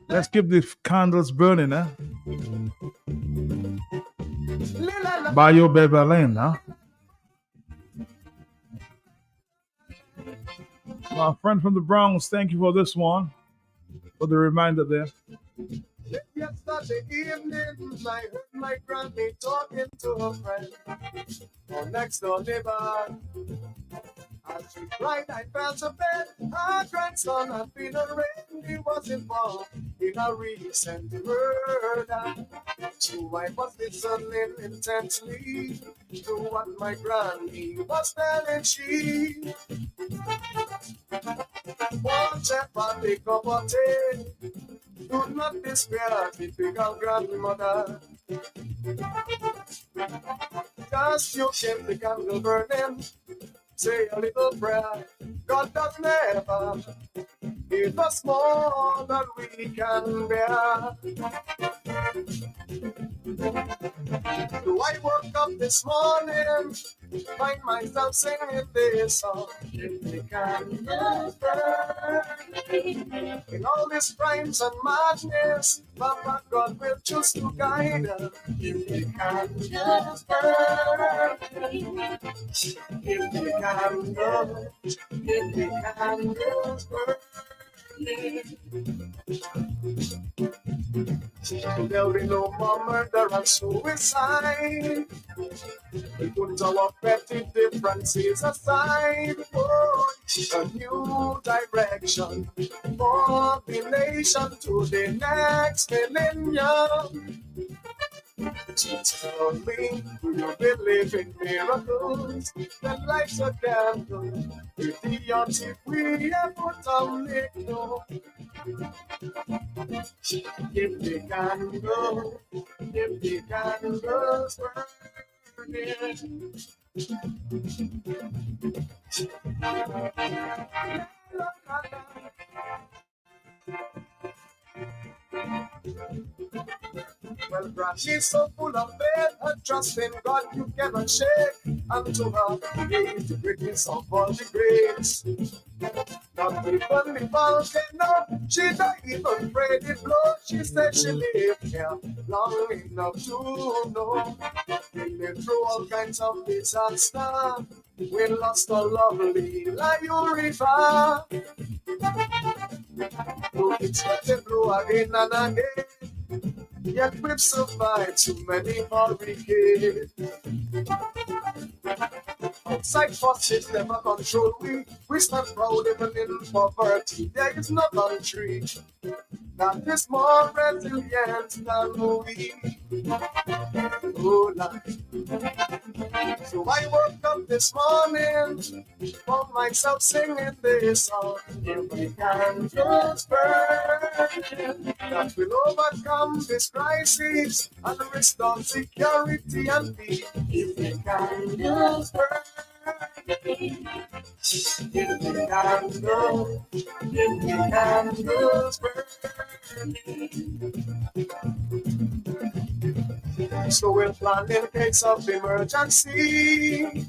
Let's keep the candles burning, huh? By your baby land, huh? My friend from the Bronx, thank you for this one, for the reminder there. Yesterday evening, I heard my granny talking to a friend. Our next door neighbor, as she cried, I felt a bed. Her grandson had been arraigned. He was involved in a recent murder. So I was listening intensely to what my granny was telling. She watch a big cup of tea. Do not despair, typical grandmother. Just you keep the candle burning. Say a little prayer. God does never give us more than we can bear. So I woke up this morning, find myself singing this song. If the candles burn in all these crimes and madness, Papa God will choose to guide us. If the candles burn, if the candles burn. There'll be no more murder and suicide. We put our petty differences aside. Oh, a new direction for the nation to the next millennium. Tell me, do you believe in miracles? Then light a candle with the antique we have put on it. No. If the candles burning. Well, Granny's so full of faith, her trust in God you cannot shake. And to her, is the greatness of all the grace. Not even the volcano, she don't even pray the blow. She said she lived here long enough to know. We lived through all kinds of disaster. We lost a lovely Lion River. It's getting blue again and again. Yet we've survived too many hurricanes. Outside forces never control we. We stand proud even in poverty. There is no country that is more resilient than we. Oh, Lord. So I woke up this morning, found myself singing this song. If we can just burn, that will overcome this crisis and restore security and peace. If we can just burn. If we can go, if we can just burn. So we'll plan in case of emergency,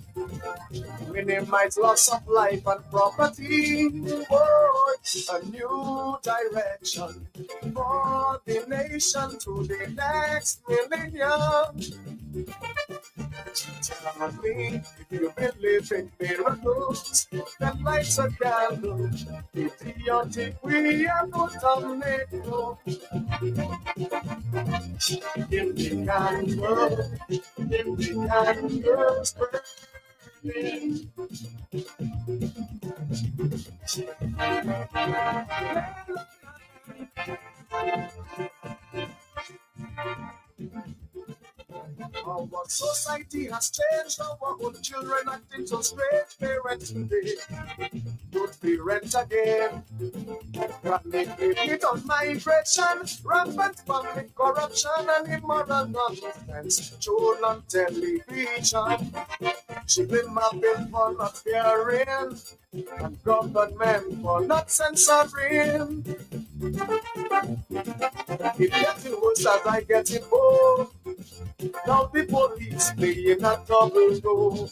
minimize loss of life and property. Oh, a new direction for the nation to the next millennium. Tell me if you believe in miracles, then light a candle. If the antique we have put on it, if the candles burning. Our society has changed, our own children acting so strange. Parents today don't parent again. Chronic limit on migration, rampant public corruption and immoral nonsense shown on television. Children mapping for not fearing, and government for not censoring. It getting worse as I get involved. Now the police playing a double role.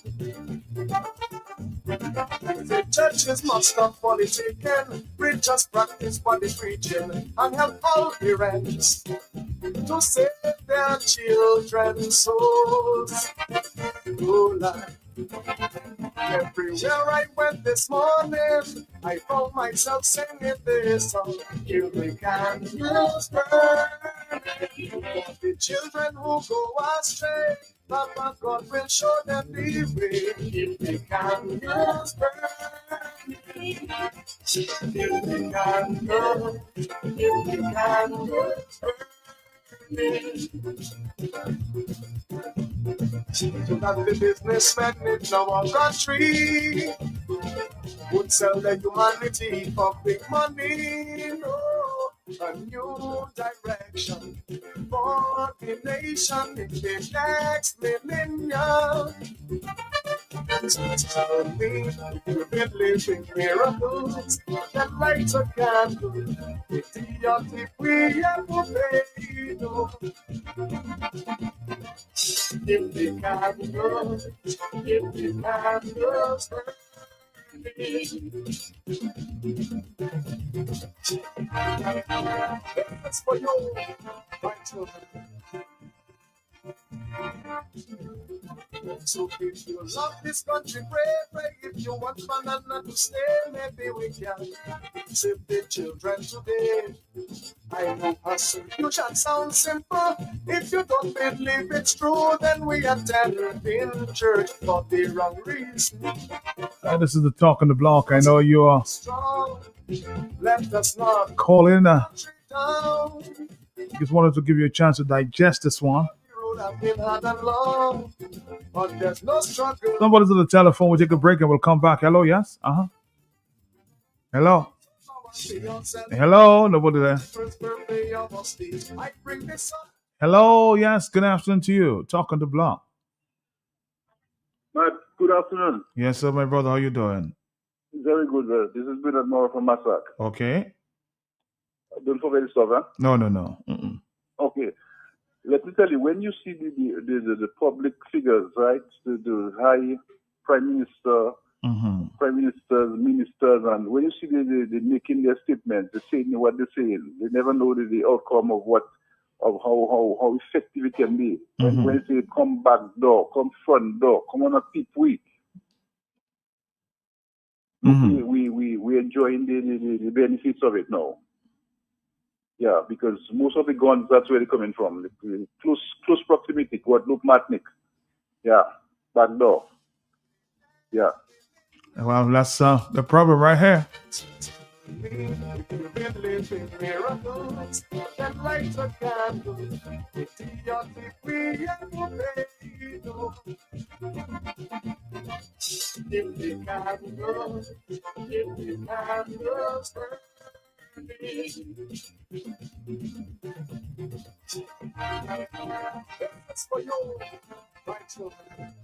The churches must stop politicking, preachers practice body preaching, and help all parents to save their children's souls. Oh, Lord. Everywhere I went this morning, I found myself singing this song. Here the candles burning for the children who go astray. Papa God will show them the way. Keep the candles burning. Keep the candles, keep the candles burning. So that the businessmen in our country would sell their humanity for big money. No, a new direction for the nation in the next millennium. So tell me, you've been living miracles that light a candle. Idiotic we ever made. Give the candles, give the candles. That's for you, my children. So if you love this country, pray. If you want banana to stay, maybe we can save the children today. I know a solution sounds simple. If you don't believe it's true, then we attend in church for the wrong reason. This is the Talk on the Block. I know you are Strong, let us not calling. down. Just wanted to give you a chance to digest this one. I've been hard and long, but there's no struggle. Somebody's on the telephone. We'll take a break and we'll come back. Hello, yes? Hello? Hello? Nobody there. I bring this up. Hello, yes. Good afternoon to you. Talk on the Block. Matt, good afternoon. Yes, sir, my brother. How you doing? Very good, brother. This is Bernard Moore from Massac. Okay. Don't forget the stuff, huh? No. Mm-mm. Okay. Let me tell you, when you see the public figures, right, the high prime minister, prime ministers, ministers, and when you see they making their statements, they saying what they're saying, they never know the outcome of how effective it can be. And when they say come back door, come front door, come on a peep week, we enjoying the benefits of it now. Yeah, because most of the guns, that's where they're coming from. The close proximity, Guadeloupe, Martinique. Yeah, back door. Yeah. Well, that's the problem right here. That's for you, my children.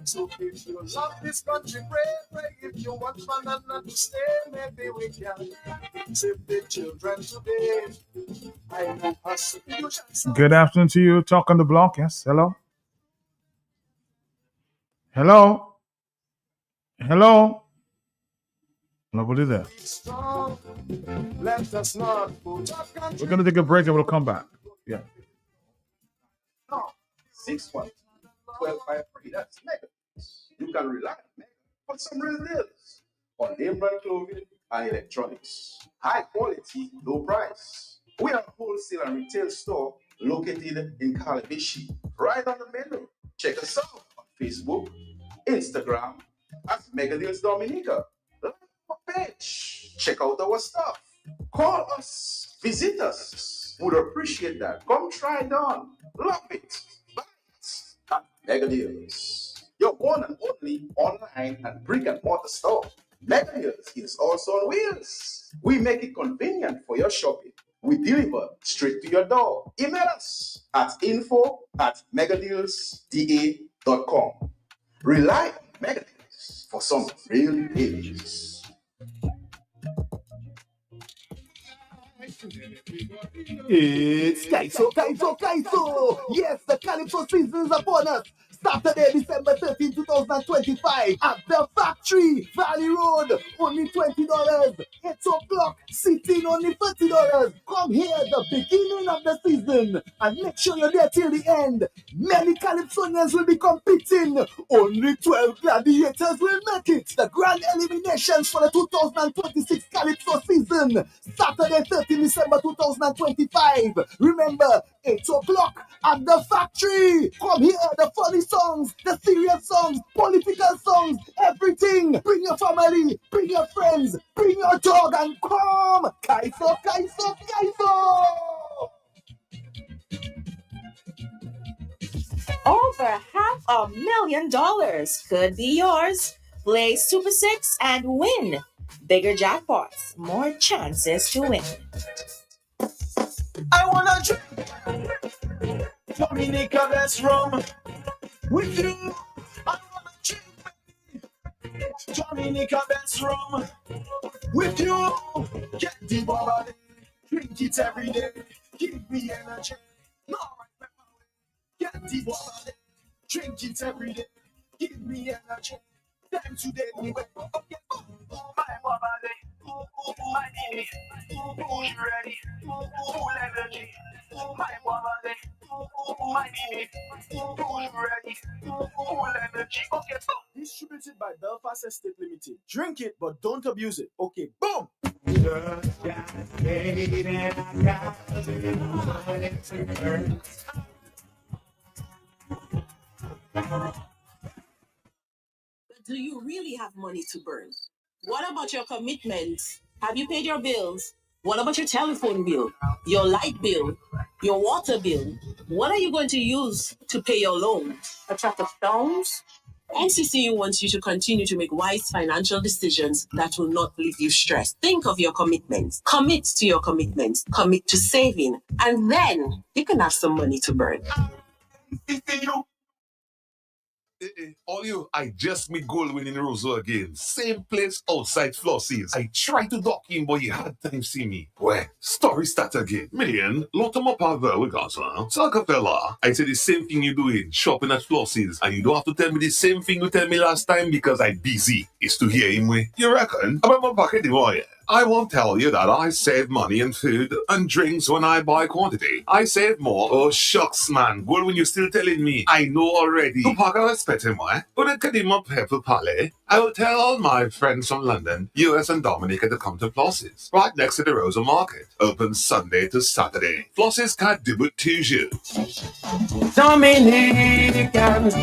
So if you love this country, pray. If you want banana to stay, maybe we can save the children today. I know a solution. Good afternoon to you. Talk on the Block. Yes. Hello. Hello. Nobody there. Let us not We're going to take a break and we'll come back. Yeah. No, 6-1, 12-5-3. That's Mega. You can rely on Mega for some real deals on name brand clothing and electronics. High quality, low price. We are a wholesale and retail store located in Calabishi, right on the menu. Check us out on Facebook, Instagram at Mega Deals Dominica. Like our page. Check out our stuff. Call us. Visit us. Would appreciate that. Come try it on. Love it. Buy it at Mega Deals. Your one and only online and brick and mortar store. Mega Deals is also on wheels. We make it convenient for your shopping. We deliver straight to your door. Email us at info@megadealsda.com. Rely on Mega Deals for some real deals. It's Kaiso! Yes, the Calypso season is upon us. Saturday, December 13, 2025 at the Factory, Valley Road. Only $20. 8 o'clock, sitting only $30. Come here at the beginning of the season and make sure you're there till the end. Many Calypsonians will be competing. Only 12 gladiators will make it. The grand eliminations for the 2026 Calypso season. Saturday, 13 December 2025. Remember, 8 o'clock at the Factory. Come here, the funny songs, the serious songs, political songs, everything. Bring your family, bring your friends, bring your dog and come. Kaiso, Kaiso, Kaiso. Over $500,000 could be yours. Play Super 6 and win. Bigger jackpots, more chances to win. I wanna drink Dominica best rum with you. I wanna drink Dominica best rum with you. Get the body, drink it every day. Give me energy. No, get the body, drink it every day. Give me energy. Time today, we wake up. My body, my knee, who's ready, full energy. My body, my knee, who's ready, full energy. Okay, boom. Distributed by Belfast Estate Limited. Drink it, but don't abuse it. Okay, boom. Do you really have money to burn? What about your commitments? Have you paid your bills? What about your telephone bill, your light bill, your water bill? What are you going to use to pay your loan? A truck of stones? NCCU wants you to continue to make wise financial decisions that will not leave you stressed. Think of your commitments. Commit to your commitments. Commit to saving. And then you can have some money to burn. All you, I just made gold winning Roseau again. Same place outside Flossie's. I tried to dock in, but you had time see me. Well, story start again. Million, lot of my power with Gaza. Fella, I said the same thing you doing, shopping at Flossie's. And you don't have to tell me the same thing you tell me last time because I busy. It's to hear him way. You reckon? About my pocket, boy. I won't tell you that I save money in food and drinks when I buy quantity. I save more. Oh, shucks, man. Well, when you're still telling me, I know already. To pack a spet him, why? But it could him up pepper palais. I will tell all my friends from London, US and Dominica to come to Flossie's, right next to the Rosa Market. Open Sunday to Saturday. Flossie's can't do but toujours. Dominicans,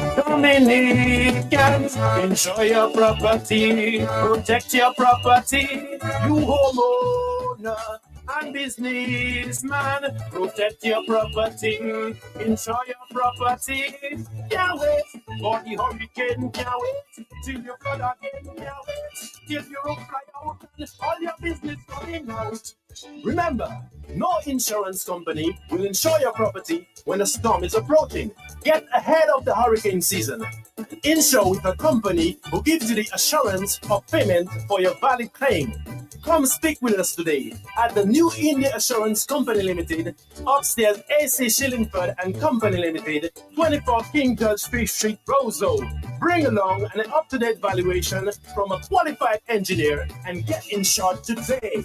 enjoy your property, protect your property. You homeowner and businessman, protect your property, enjoy your property. Can't wait for the hurricane, can't wait till you flood again, can't wait till you fly out and all your business going out. Remember, no insurance company will insure your property when a storm is approaching. Get ahead of the hurricane season. Insure with a company who gives you the assurance of payment for your valid claim. Come speak with us today at the New India Assurance Company Limited, upstairs AC Shillingford and Company Limited, 24 King George Street, Roseau. Bring along an up-to-date valuation from a qualified engineer and get insured today.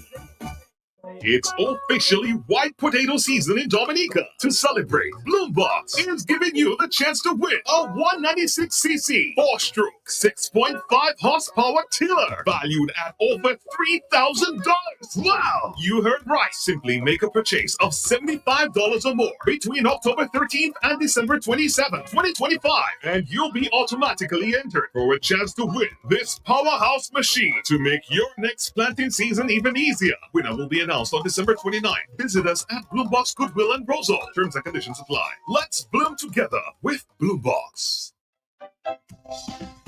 It's officially white potato season in Dominica. To celebrate, Bloombox is giving you the chance to win a 196cc 4-stroke, 6.5 horsepower tiller valued at over $3,000. Wow! You heard right. Simply make a purchase of $75 or more between October 13th and December 27th, 2025, and you'll be automatically entered for a chance to win this powerhouse machine to make your next planting season even easier. Winner will be announced on December 29th. Visit us at Bloombox Goodwill and Roseau. Terms and conditions apply. Let's bloom together with Bloombox.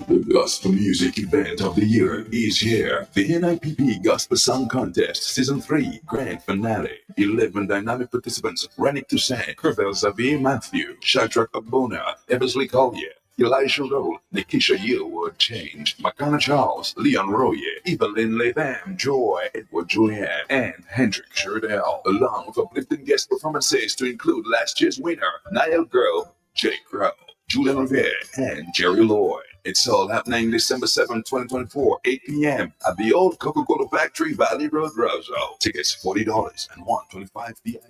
The Gospel Music Event of the Year is here. The NIPP Gospel Song Contest Season 3 Grand Finale. 11 dynamic participants: Rannick Toussaint, Kervel Xavier Matthew, Shadrach Abona, Eversley Collier, Elisha Rowe, Nikisha Yearwood Change, Makana Charles, Leon Royer, Evelyn Levan, Joy, Edward Julian, and Hendrik Sherdell, along with uplifting guest performances to include last year's winner, Niall Girl, J. Crow. Julian Revere, and Jerry Lloyd. It's all happening December 7, 2024, 8 p.m. at the old Coca-Cola Factory, Valley Road, Roseville. Tickets $40 and $125 VIP.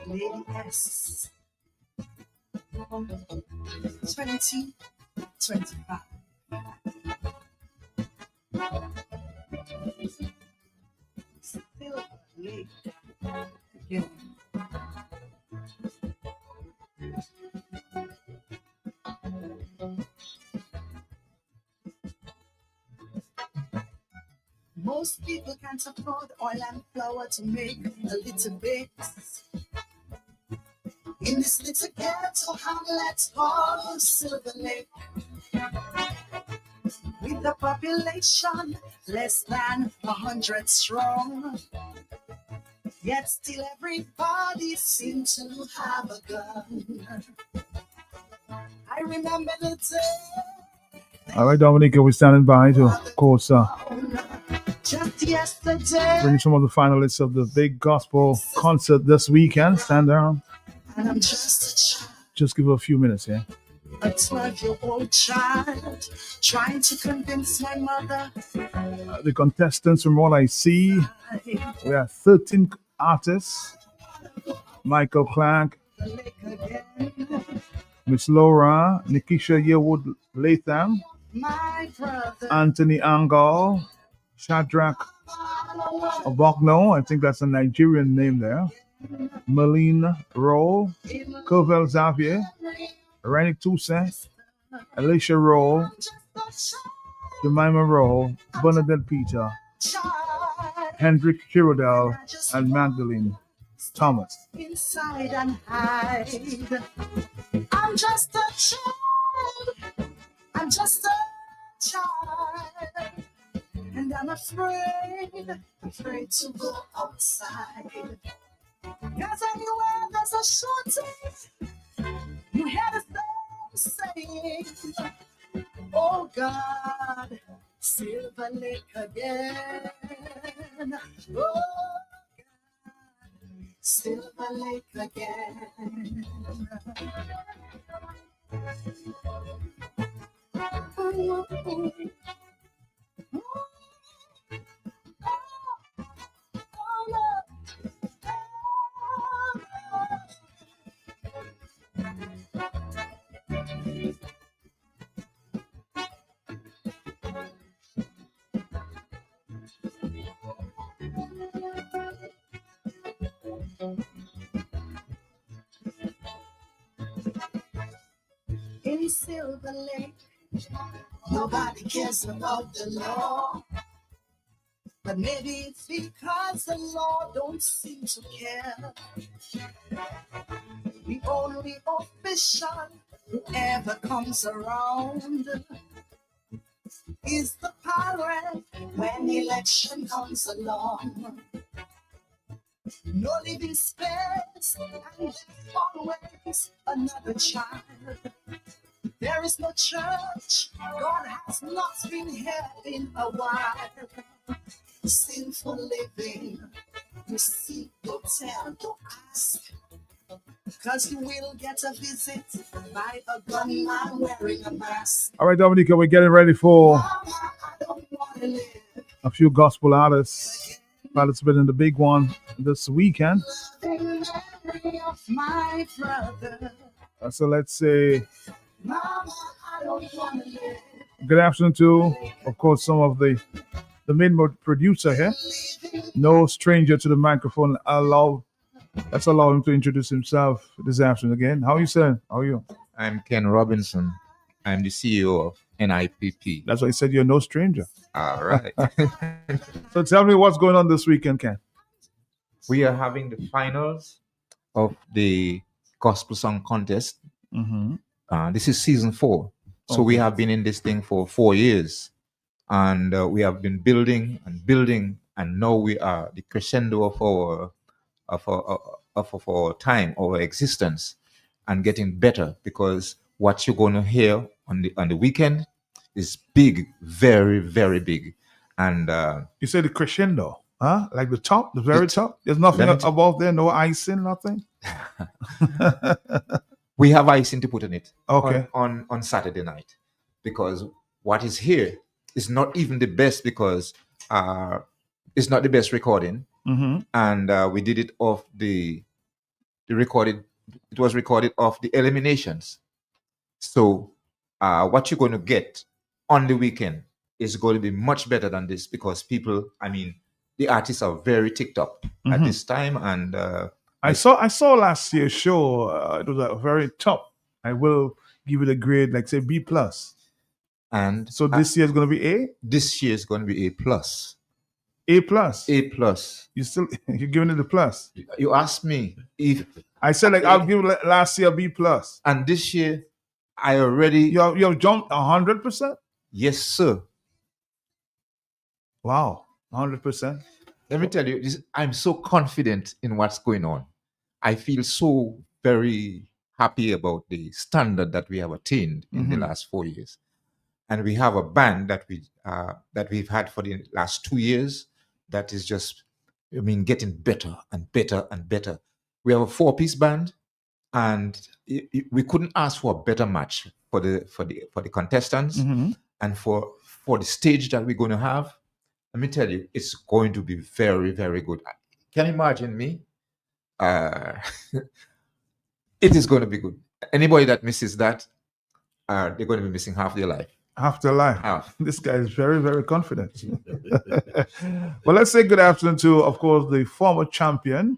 Lady S. 2025. Still late again. Most people can't afford oil and flour to make a little bit. In this little ghetto hamlet called Silver Lake, with a population less than 100 strong, yet still everybody seems to have a gun. I remember the day. All right, Dominica, we're standing by to, of course, Just yesterday, bring some of the finalists of the big gospel concert this weekend. Stand down. and I'm just a child, Just give it a few minutes here. a 12-year-old child, trying to convince my mother. The contestants, from what I see, we have 13 artists. Michael Clark, Lake again, Miss Laura, Nikisha Yearwood Latham, my brother. Anthony Angal, Shadrach Obogno, I think that's a Nigerian name there, Malene Roll, Covell Xavier, Renick Toussaint, Alicia Roll, Jemima Roll, Bernadette Peter, Hendrik Chirodel, and Magdalene Thomas. Inside and hide. I'm just a child. I'm just a child. And I'm afraid to go outside. Cause anywhere there's a shooting, you hear the same saying, oh God, Silver Lake again. Oh, Silver Lake again. In Silver Lake, nobody cares about the law. But maybe it's because the law don't seem to care. The only official who ever comes around is the pirate when election comes along. No living space, and there's always another child. There is no church, God has not been here in a while. Sinful living, you seek, don't tell, don't ask. Cause you will get a visit by a gunman wearing a mask. All right, Dominica, we're getting ready for Mama, I don't wanna live. a few gospel artists participating in the big one this weekend. In memory of my brother. So let's say Mama, I don't wanna live. good afternoon to, of course, some of the main producer here. No stranger to the microphone. Let's allow him to introduce himself this afternoon again. How are you, sir? How are you? I'm Ken Robinson. I'm the CEO of NIPP. That's why I said you're no stranger. All right. So tell me what's going on this weekend, Ken. We are having the finals of the Gospel Song Contest. Mm-hmm. This is season 4. So we have been in this thing for 4 years. And we have been building, and now we are the crescendo of our time, our existence, and getting better, because what you're going to hear on the weekend is big, very, very big. And You say the crescendo, huh? Like the top, the very top. There's nothing let me t- above there, no icing, nothing. we have icing to put in it Okay. on Saturday night, because what is here is not even the best, because it's not the best recording, Mm-hmm. and we did it off the recorded. It was recorded off the eliminations. So what you're going to get on the weekend is going to be much better than this, because people, I mean, the artists are very ticked up at this time, and I saw last year's show. It was a very top. I will give it a grade, like say B plus. and So this year is going to be A, this year is going to be A plus. A plus. A plus. You're giving it a plus. You asked me if, I said like I'll give last year B plus. and this year I already, You have jumped 100%. yes sir. Wow, 100%. Let me tell you, I'm so confident in what's going on. I feel so very happy about the standard that we have attained in the last 4 years, and we have a band that we've had for the last 2 years that is just, I mean, getting better and better and better. We have a 4-piece band, and we couldn't ask for a better match for the contestants, and for the stage that we're going to have. Let me tell you, it's going to be very, very good. Can you imagine me? It is going to be good. Anybody that misses that, they're going to be missing half their life. After life. Half. This guy is very, very confident. Well, let's say good afternoon to, of course, the former champion.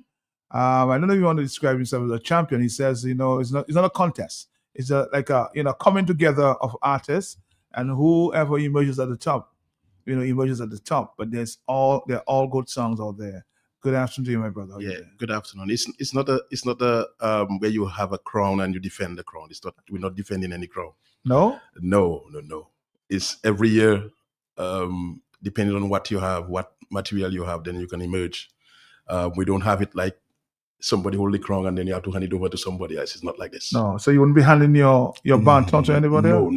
I don't know if you want to describe yourself as a champion. He says, it's not a contest. It's like a coming together of artists, and whoever emerges at the top, emerges at the top. But they're all good songs out there. Good afternoon to you, my brother. How you Yeah, doing? good afternoon. It's not a where you have a crown and you defend the crown. It's not. We're not defending any crown. No? No. It's every year, depending on what you have, what material you have, then you can emerge. We don't have it like somebody hold the crown and then you have to hand it over to somebody else. It's not like this. No. So you wouldn't be handing your baton to anybody else?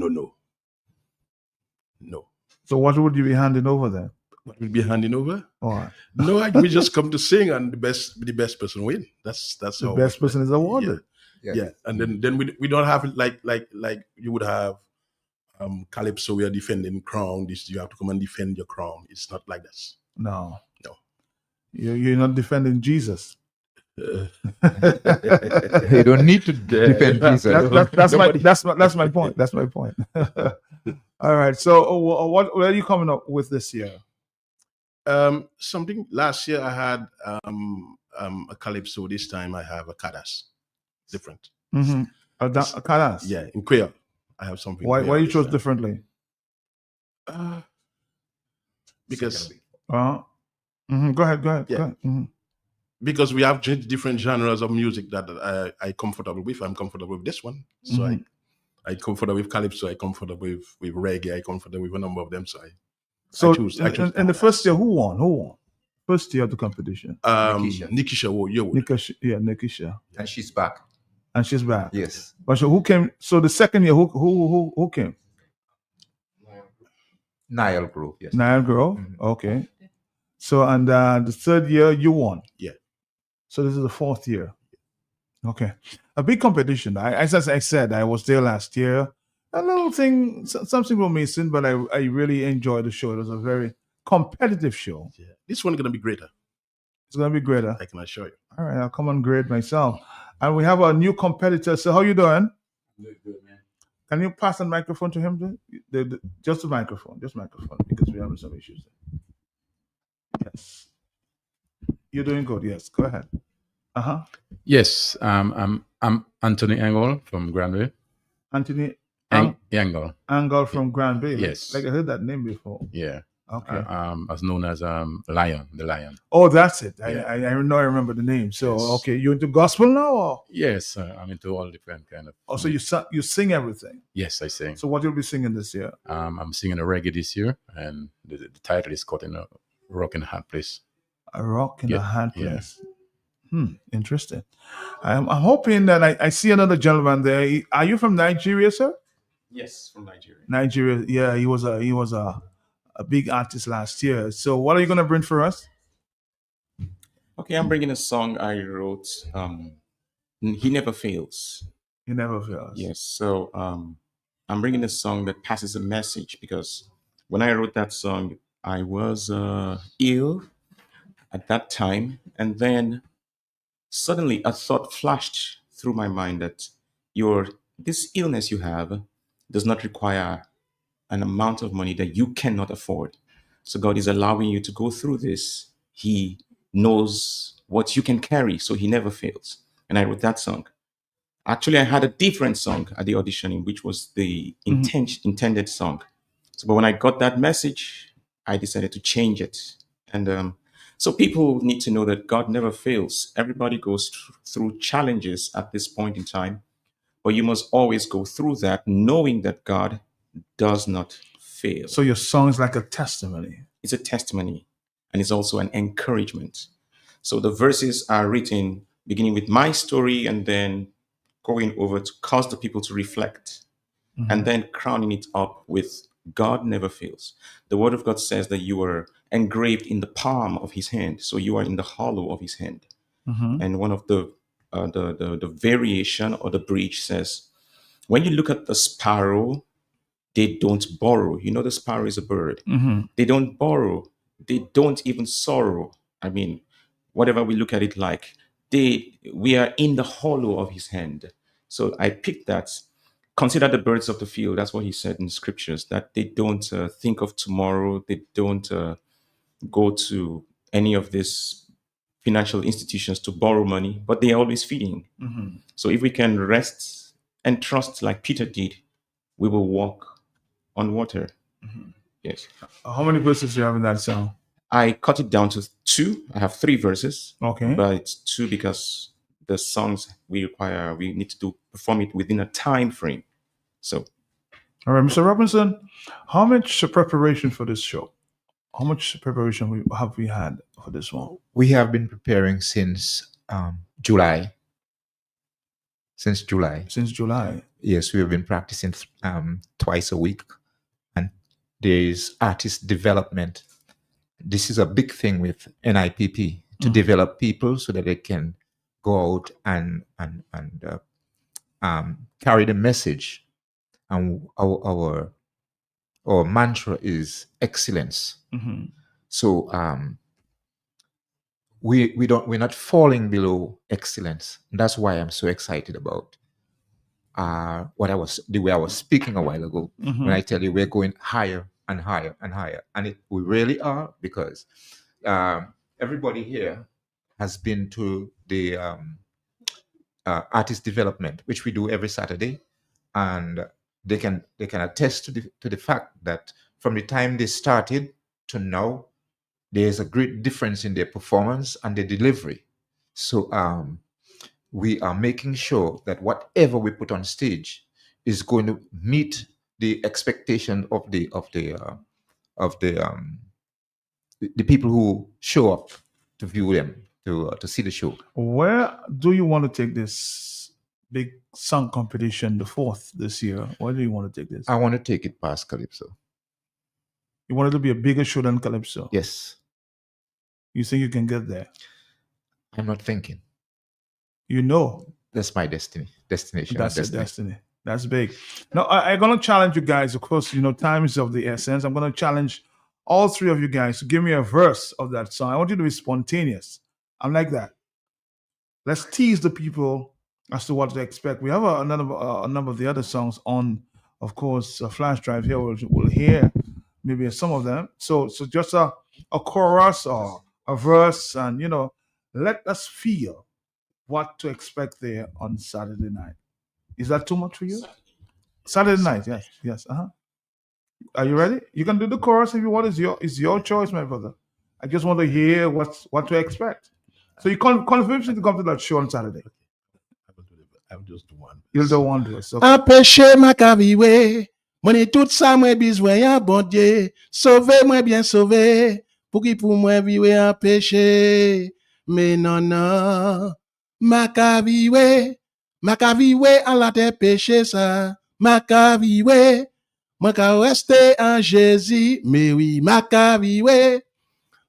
No. So what would you be handing over then? What will be handing over? All right. No, we just come to sing, and the best person win. That's The how best person is awarded. Yeah. And then we don't have it like you would have Calypso. We are defending crown. This you have to come and defend your crown. It's not like this. No. No. You're not defending Jesus. You don't need to defend Jesus. That's my point. That's my point. All right. So what are you coming up with this year? Something last year I had a Calypso. This time I have a Kadas. Different. Mm-hmm. A Kadas? Yeah, in Creole. I have something. Why Creole you this chose time. differently? Because Go ahead. Yeah. Go ahead. Mhm. because we have different genres of music that I comfortable with. I'm comfortable with this one. So I comfortable with Calypso. I comfortable with reggae. I comfortable with a number of them. So So I choose in the first year, who won? First year of the competition. Nikisha. Nikisha. And she's back. And she's back. Yes. But so who came? So the second year, who came? Nile Grove. Yes. Nile Girl. Okay. So and the third year you won. Yeah. So this is the fourth year. Okay. A big competition. As I said, I was there last year. A little thing, something was missing, but I really enjoyed the show. It was a very competitive show. Yeah. This one gonna be greater. It's gonna be greater. I can assure you. All right, I'll come and grade myself. And we have a new competitor. So how you doing? Good, man. Can you pass the microphone to him? Just the microphone, because we're having some issues. Yes. You're doing good. Yes, go ahead. Yes, I'm Anthony Engel from Granby. Anthony Engel. Angle from Grand Bay. Yes. Like I heard that name before. Yeah. Okay. As known as Lion, the Lion. Oh, that's it. Yeah. I know. I remember the name. So Yes. okay, you into gospel now, or Yes, I'm into all different kind of. also you sing everything. Yes, I sing. So what you'll be singing this year? I'm singing a reggae this year, and the title is caught in a rock and hard place. A rock in a Yeah, hard yeah. place. Interesting. I'm hoping that I see another gentleman there. Are you from Nigeria, sir? Yes, from Nigeria. Nigeria. Yeah, he was a big artist last year. So what are you gonna bring for us? Okay, I'm bringing a song I wrote. He Never Fails. He never fails. Yes. So I'm bringing a song that passes a message because when I wrote that song, I was ill at that time, and then suddenly a thought flashed through my mind that this illness you have does not require an amount of money that you cannot afford. So God is allowing you to go through this. He knows what you can carry, so He never fails. And I wrote that song. Actually, I had a different song at the auditioning, which was the intended song. So, but when I got that message, I decided to change it. And so people need to know that God never fails. Everybody goes through challenges at this point in time, but you must always go through that knowing that God does not fail. So your song is like a testimony. It's a testimony, and it's also an encouragement. So the verses are written beginning with my story and then going over to cause the people to reflect, and then crowning it up with God never fails. The word of God says that you are engraved in the palm of His hand, so you are in the hollow of His hand. And one of the variation or the bridge says, when you look at the sparrow, they don't borrow. You know, the sparrow is a bird. They don't borrow. They don't even sorrow. I mean, whatever we look at it like, we are in the hollow of His hand. So I picked that. Consider the birds of the field. That's what He said in the scriptures, that they don't think of tomorrow. They don't go to any of these financial institutions to borrow money, but they are always feeding. So if we can rest and trust like Peter did, we will walk on water. Yes. How many verses do you have in that song? I cut it down to 2. I have 3 verses. Okay. But it's 2 because the songs we need to perform it within a time frame. So. All right, Mr. Robinson, how much preparation for this show? How much preparation have we had for this one? We have been preparing since July. Since July. Yes, we have been practicing twice a week. And there is artist development. This is a big thing with NIPP, to develop people so that they can go out and carry the message. And our mantra is excellence. So we're not falling below excellence. And that's why I'm so excited about the way I was speaking a while ago. When I tell you we're going higher and higher and higher, and we really are, because everybody here has been to the artist development, which we do every Saturday, and they can attest to the fact that from the time they started to now, there's a great difference in their performance and their delivery. So we are making sure that whatever we put on stage is going to meet the expectation of the people who show up to view them, to see the show. Where do you want to take this big song competition, the 4th this year? Where do you want to take this? I want to take it past Calypso. You want it to be a bigger show than Calypso? Yes. You think you can get there? I'm not thinking. You know. That's my destination. That's a destiny. That's big. Now, I'm going to challenge you guys. Of course, time is of the essence. I'm going to challenge all 3 of you guys to give me a verse of that song. I want you to be spontaneous. I'm like that. Let's tease the people as to what to expect. We have a number of the other songs on, of course, a flash drive here. We'll hear maybe some of them. So just a chorus or a verse, and let us feel what to expect there on Saturday night. Is that too much for you? Saturday night, yes. Are you ready? You can do the chorus if you want. It's your choice, my brother. I just want to hear what to expect. So you convince me to come to that show on Saturday. I will just do one. You'll do one verse. Un péché ma kaviwe, moni tout ça moi besoin ya bon Dieu, sauver moi bien sauver, pour qui pour moi viwe un péché, mais non ma kaviwe en la terre péché ça, ma ka viwe, moi ka rester en Jésus, mais oui, ma ka viwe,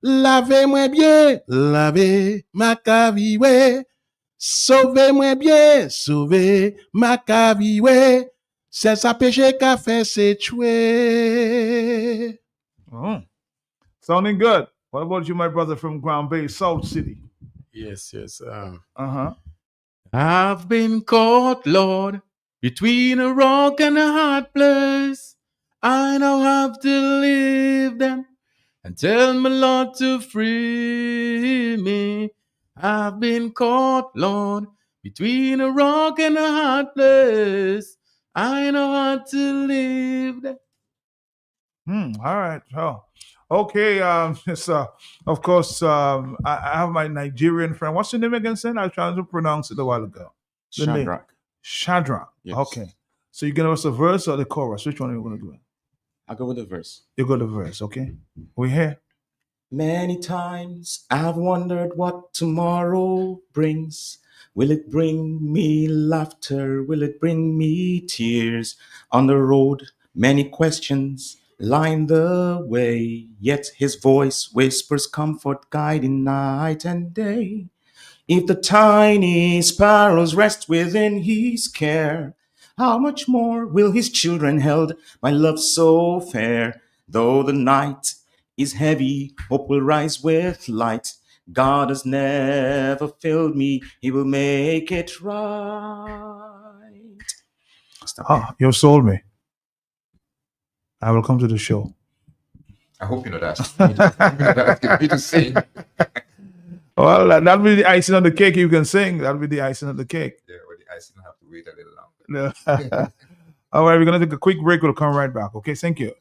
lavez-moi bien, lavez ma ka viwe, sauvez-moi bien, sauvez ma ka viwe, c'est ça péché qu'a fait c'est tuer. Oh, sounding good. What about you, my brother from Grand Bay, South City? Yes, yes. Uh-huh. I've been caught, Lord, between a rock and a hard place. I now have to leave them and tell my Lord to free me. I've been caught, Lord, between a rock and a hard place. I know how to leave them. All right. Oh, okay. Yes, of course, I have my Nigerian friend. What's your name again, son? I was trying to pronounce it a while ago. The name. Shadrach. Shadrach. Yes. Okay. So you give us a verse or the chorus? Which one are you going to do? I'll go with the verse. You go the verse, okay? We here. Many times I've wondered what tomorrow brings. Will it bring me laughter? Will it bring me tears? On the road, many questions line the way, yet his voice whispers comfort, guiding night and day. If the tiny sparrows rest within his care, how much more will his children held by love so fair? Though the night is heavy, hope will rise with light. God has never failed me, he will make it right. You sold me. I will come to the show. I hope you're not asking me to sing. Well, that'll be the icing on the cake. You can sing. That'll be the icing on the cake. Yeah, but the icing will have to wait a little longer. No. All right, we're going to take a quick break. We'll come right back. Okay, thank you.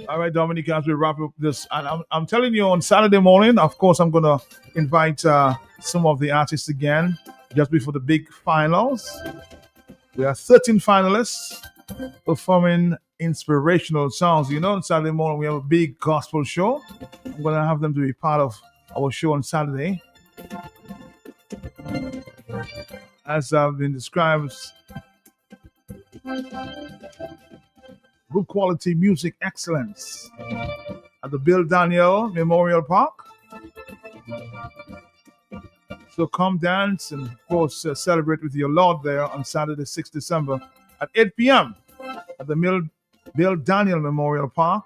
All right, Dominic, as we wrap up this, and I'm telling you, on Saturday morning, of course, I'm going to invite some of the artists again just before the big finals. We are 13 finalists performing inspirational songs. You know, on Saturday morning, we have a big gospel show. I'm going to have them to be part of our show on Saturday. As I've been described, good quality music excellence at the Bill Daniel Memorial Park. So come dance and, of course, celebrate with your Lord there on Saturday, 6th December at 8 p.m. at the Bill Daniel Memorial Park.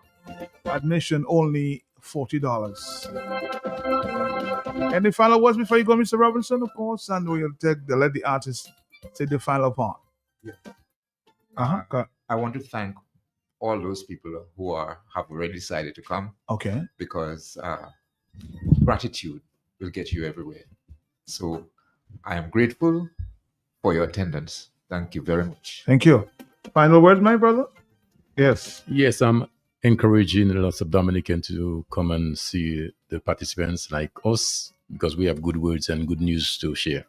Admission only $40. Any final words before you go, Mr. Robinson, of course, and we'll let the artist say the final part. Yeah. Uh-huh. I want to thank all those people who have already decided to come. Okay. Because gratitude will get you everywhere. So I am grateful for your attendance. Thank you very much. Thank you. Final words, my brother? Yes. Yes, I'm encouraging lots of Dominican to come and see the participants like us because we have good words and good news to share.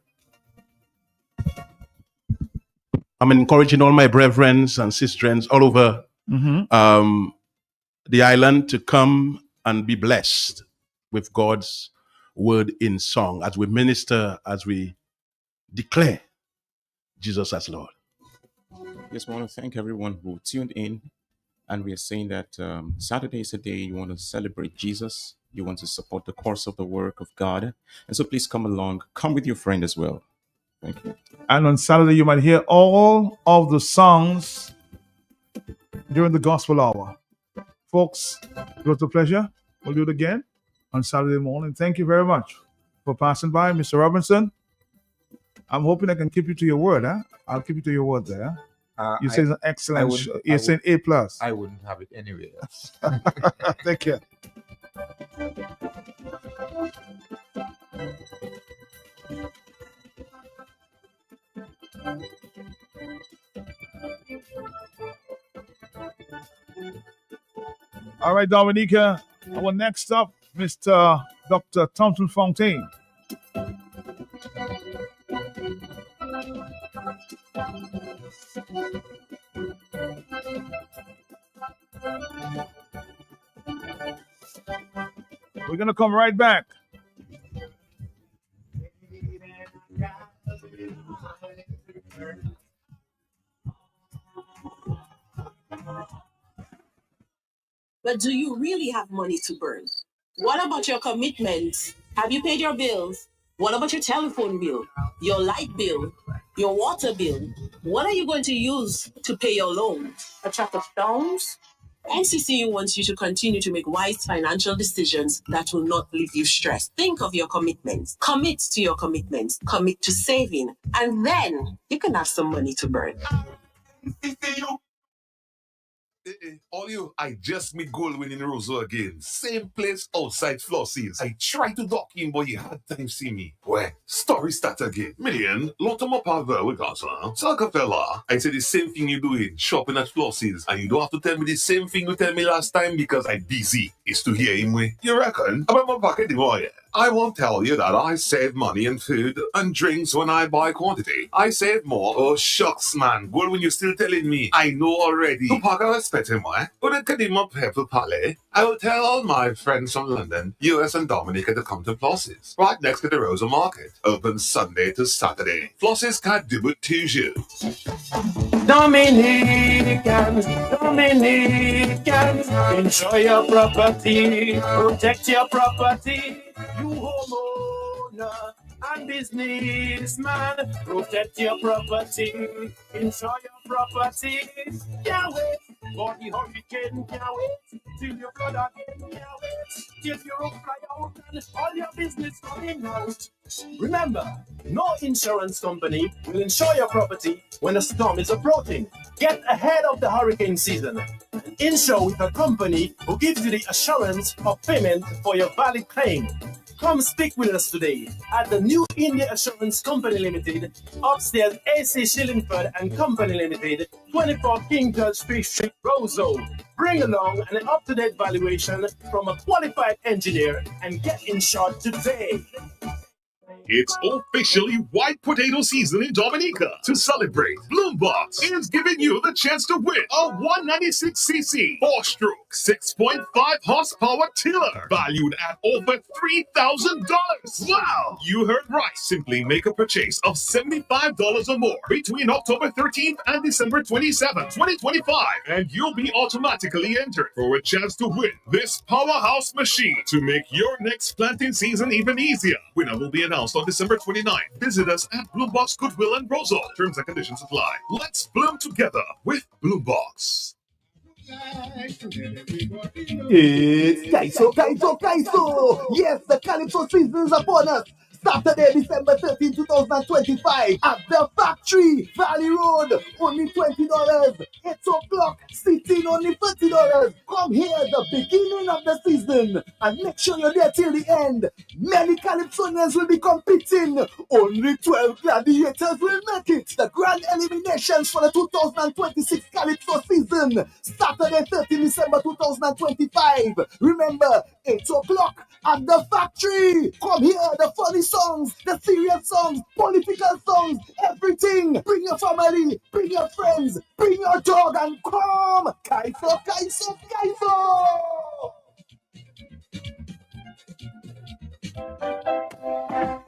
I'm encouraging all my brethren and sisters all over the island to come and be blessed with God's word in song as we minister, as we declare Jesus as Lord. Just want to thank everyone who tuned in. And we are saying that Saturday is a day you want to celebrate Jesus. You want to support the course of the work of God. And so please come along. Come with your friend as well. Thank you. And on Saturday, you might hear all of the songs during the gospel hour. Folks, it was a pleasure. We'll do it again on Saturday morning. Thank you very much for passing by, Mr. Robinson. I'm hoping I can keep you to your word. Huh? I'll keep you to your word there. You say it's an excellent. You're saying A+. I wouldn't have it anywhere else. Take care. All right, Dominica. Our next up, Mr. Dr. Thompson Fontaine. We're going to come right back. But do you really have money to burn? What about your commitments? Have you paid your bills? What about your telephone bill, your light bill, your water bill? What are you going to use to pay your loan? A truck of stones? NCCU wants you to continue to make wise financial decisions that will not leave you stressed. Think of your commitments. Commit to your commitments. Commit to saving. And then you can have some money to burn. All you, I just meet gold winning Roseau again. Same place outside Flossie's. I tried to dock in, but you had time see me. Well, story start again. Million, lot of my power with us, huh? Saka fella, I say the same thing you doing, shopping at Flossie's, and you don't have to tell me the same thing you tell me last time because I'm busy. It's to hear him way. You reckon? About my pocket, boy. I won't tell you that I save money in food and drinks when I buy quantity. I save more. Oh, shucks, man. Well, when you're still telling me, I know already. To pack a respect him, why? When I get him up here for Palais, I will tell all my friends from London, US and Dominica to come to Flossie's, right next to the Rosa Market. Open Sunday to Saturday. Flossie's can't do it to you. Dominicans, enjoy your property, protect your property. You homeowner and businessman, protect your property, enjoy your property. Can't wait for the hurricane, can't wait till your flood again, can't wait till your roof fly out and all your business coming out. Remember, no insurance company will insure your property when a storm is approaching. Get ahead of the hurricane season. Insure with a company who gives you the assurance of payment for your valid claim. Come speak with us today at the New India Assurance Company Limited, upstairs AC Shillingford and Company Limited, 24 King George Street, Roseau. Bring along an up-to-date valuation from a qualified engineer and get insured today. It's officially white potato season in Dominica. To celebrate, Bloombox is giving you the chance to win a 196cc 4-stroke 6.5 horsepower tiller valued at over $3,000. Wow! You heard right. Simply make a purchase of $75 or more between October 13th and December 27th, 2025, and you'll be automatically entered for a chance to win this powerhouse machine to make your next planting season even easier. Winner will be announced on December 29th. Visit us at Bloombox Goodwill and Roseau. Terms and conditions apply. Let's bloom together with Bloombox. It's Kaiso! Yes, the Calypso season is upon us. Saturday, December 13, 2025 at the Factory, Valley Road, only $20. 8 o'clock, seating only $30. Come here, the beginning of the season, and make sure you're there till the end. Many Calypsonians will be competing. Only 12 gladiators will make it. The grand eliminations for the 2026 Calypso season, Saturday, 13 December 2025. Remember, 8 o'clock at the Factory. Come here, the funny songs, the serious songs, political songs, everything. Bring your family, bring your friends, bring your dog, and come. Kaiso!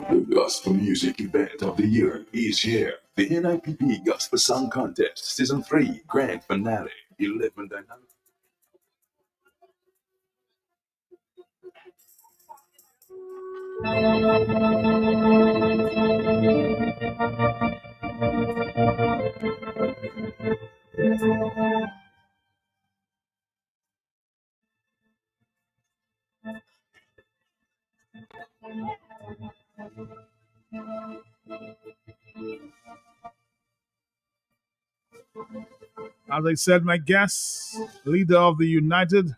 The Gospel Music Event of the Year is here. The NIPP Gospel Song Contest Season 3 Grand Finale. 11 dynamic. As I said, my guest, leader of the United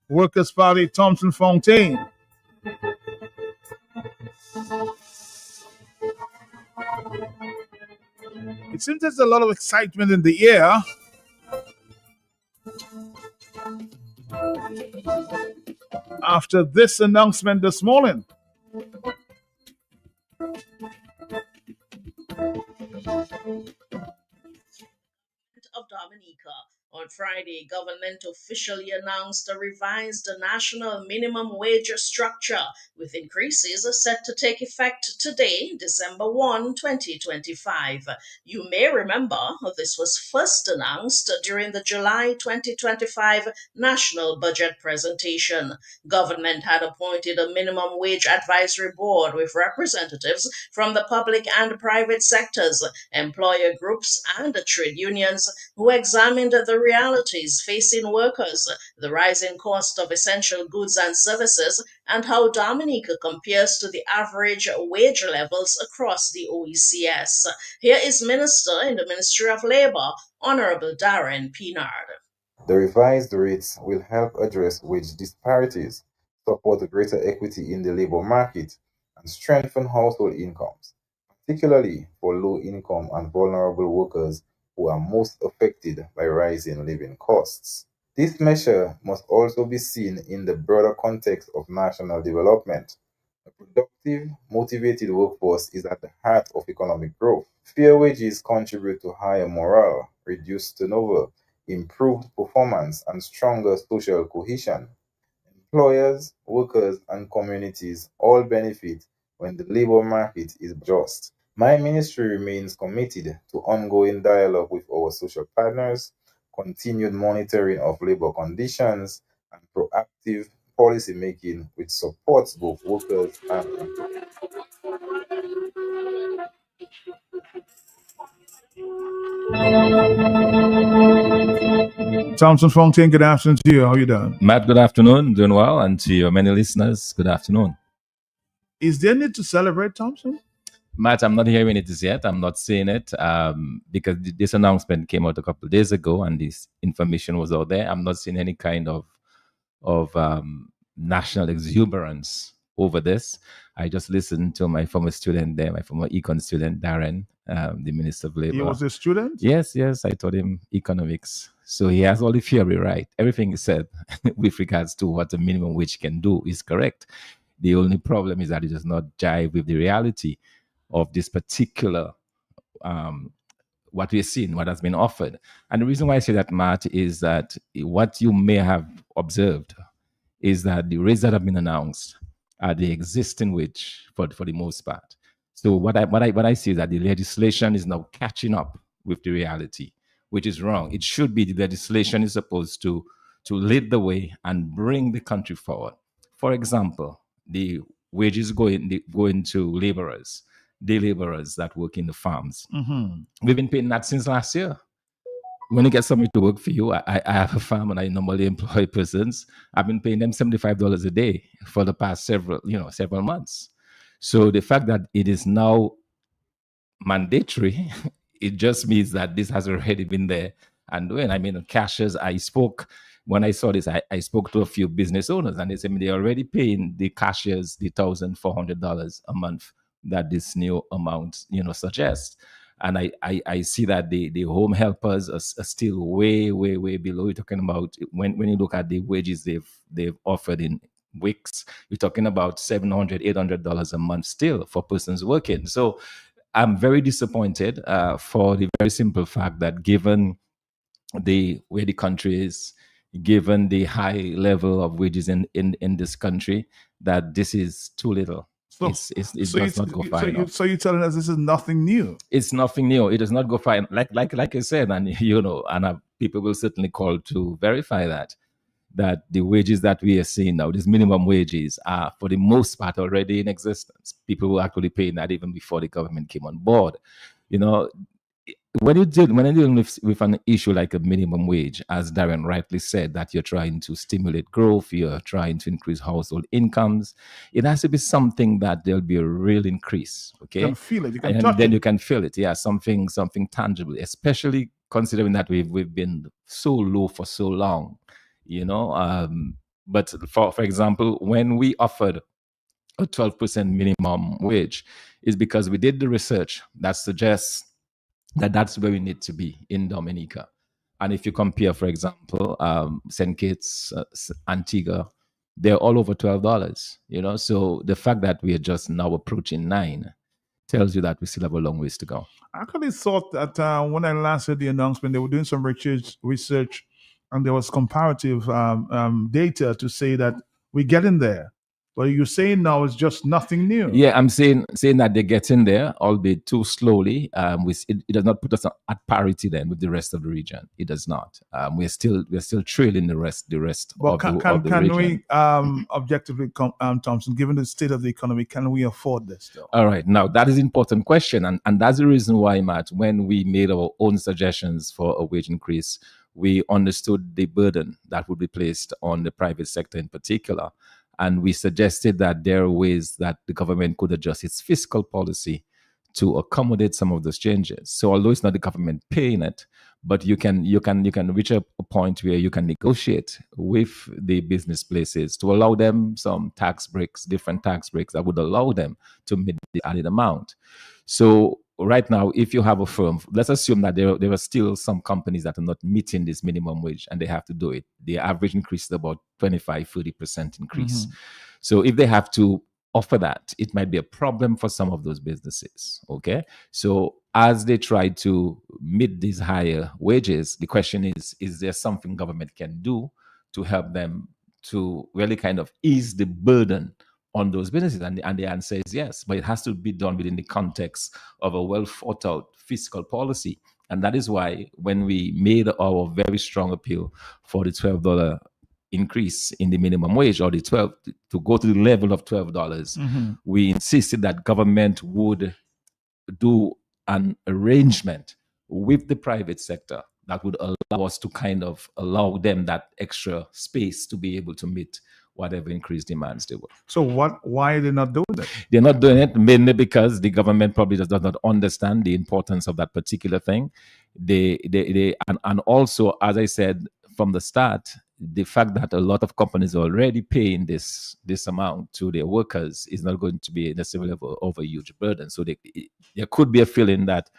Workers' Party, Thompson Fontaine. It seems there's a lot of excitement in the air. After this announcement this morning. Of Dominica. On Friday, government officially announced a revised national minimum wage structure, with increases set to take effect today, December 1, 2025. You may remember this was first announced during the July 2025 national budget presentation. Government had appointed a minimum wage advisory board with representatives from the public and private sectors, employer groups, and trade unions who examined the realities facing workers, the rising cost of essential goods and services, and how Dominica compares to the average wage levels across the OECS. Here is Minister in the Ministry of Labour, Honorable Darren Pinard. The revised rates will help address wage disparities, support greater equity in the labor market, and strengthen household incomes, particularly for low-income and vulnerable workers who are most affected by rising living costs. This measure must also be seen in the broader context of national development. A productive, motivated workforce is at the heart of economic growth. Fair wages contribute to higher morale, reduced turnover, improved performance, and stronger social cohesion. Employers, workers, and communities all benefit when the labor market is just. My ministry remains committed to ongoing dialogue with our social partners, continued monitoring of labor conditions, and proactive policy making which supports both workers and employers. Thompson Fontaine, good afternoon to you. How are you doing? Matt, good afternoon. Doing well. And to your many listeners, good afternoon. Is there need to celebrate, Thompson? Matt, I'm not hearing it as yet. I'm not seeing it because this announcement came out a couple of days ago and this information was out there. I'm not seeing any kind of national exuberance over this. I just listened to my former student there, my former econ student, Darren, the Minister of Labour. He was a student? Yes. I taught him economics. So he has all the theory right. Everything he said with regards to what the minimum wage can do is correct. The only problem is that it does not jive with the reality of this particular what we're seeing, what has been offered. And the reason why I say that, Matt, is that what you may have observed is that the rates that have been announced are the existing wage for the most part. So what I see is that the legislation is now catching up with the reality, which is wrong. It should be the legislation is supposed to lead the way and bring the country forward. For example, the wages going to laborers, day laborers that work in the farms. We've been paying that since last year. When you get somebody to work for you, I have a farm and I normally employ persons. I've been paying them $75 a day for the past several months. So the fact that it is now mandatory, it just means that this has already been there. And when cashiers, when I saw this, I spoke to a few business owners and they said they're already paying the cashiers the $1,400 a month that this new amount, suggests. And I see that the home helpers are still way, way, way below. You're talking about when you look at the wages they've offered in weeks, you're talking about $700, $800 a month still for persons working. So I'm very disappointed for the very simple fact that given where the country is, given the high level of wages in this country, that this is too little. So, it does not go far enough. So you're telling us this is nothing new? It's nothing new. It does not go far. Like I said, and people will certainly call to verify that the wages that we are seeing now, these minimum wages, are for the most part already in existence. People were actually paying that even before the government came on board. When you're dealing with an issue like a minimum wage, as Darren rightly said, that you're trying to stimulate growth, you're trying to increase household incomes, it has to be something that there'll be a real increase. Okay, you can feel it. You can and touch then it. you can feel it. Yeah, something tangible, especially considering that we've been so low for so long. But for example, when we offered a 12% minimum wage, is because we did the research that suggests that's where we need to be in Dominica. And if you compare, for example, St. Kitts, Antigua, they're all over $12. So the fact that we are just now approaching $9 tells you that we still have a long ways to go. I actually thought that when I last heard the announcement, they were doing some research, and there was comparative data to say that we're getting there. But you're saying now it's just nothing new. Yeah, I'm saying that they're getting there, albeit too slowly. It does not put us at parity then with the rest of the region. It does not. We're still trailing the rest But of the can region. we objectively, Thompson, given the state of the economy, can we afford this still? All right. Now, that is an important question. And that's the reason why, Matt, when we made our own suggestions for a wage increase, we understood the burden that would be placed on the private sector in particular. And we suggested that there are ways that the government could adjust its fiscal policy to accommodate some of those changes. So although it's not the government paying it, but you can reach a point where you can negotiate with the business places to allow them some different tax breaks that would allow them to meet the added amount. So right now, if you have a firm, let's assume that there are still some companies that are not meeting this minimum wage and they have to do it. The average increase is about 25-30% increase. So if they have to offer that, it might be a problem for some of those businesses. Okay. So as they try to meet these higher wages, the question is there something government can do to help them to really kind of ease the burden on those businesses? And the answer is yes, but it has to be done within the context of a well thought out fiscal policy. And that is why when we made our very strong appeal for the $12 increase in the minimum wage, or the 12 to go to the level of $12, we insisted that government would do an arrangement with the private sector that would allow us to kind of allow them that extra space to be able to meet whatever increased demands they were. So why are they not doing it? They're not doing it mainly because the government probably does not understand the importance of that particular thing. And also, as I said from the start, the fact that a lot of companies are already paying this amount to their workers is not going to be necessarily of a huge burden. So there could be a feeling that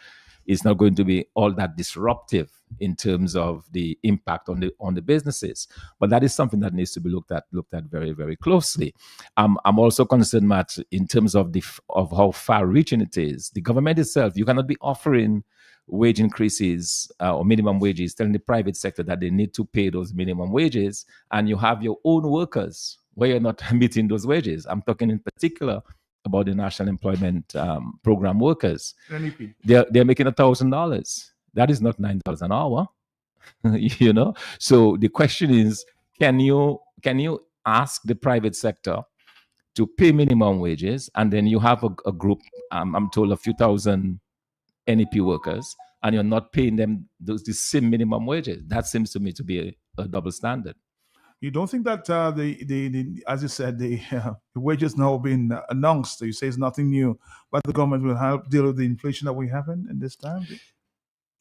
it's not going to be all that disruptive in terms of the impact on the businesses. But that is something that needs to be looked at very, very closely. I'm also concerned, Matt, in terms of of how far-reaching it is. The government itself, you cannot be offering wage increases or minimum wages, telling the private sector that they need to pay those minimum wages, and you have your own workers where you're not meeting those wages. I'm talking in particular about the National Employment Program workers. NEP. They're making $1,000. That is not $9 an hour, you know. So the question is, can you ask the private sector to pay minimum wages, and then you have a group, I'm told a few thousand NEP workers, and you're not paying them the same minimum wages? That seems to me to be a double standard. You don't think that the as you said, the wages now been announced? You say it's nothing new, but the government will help deal with the inflation that we have in this time.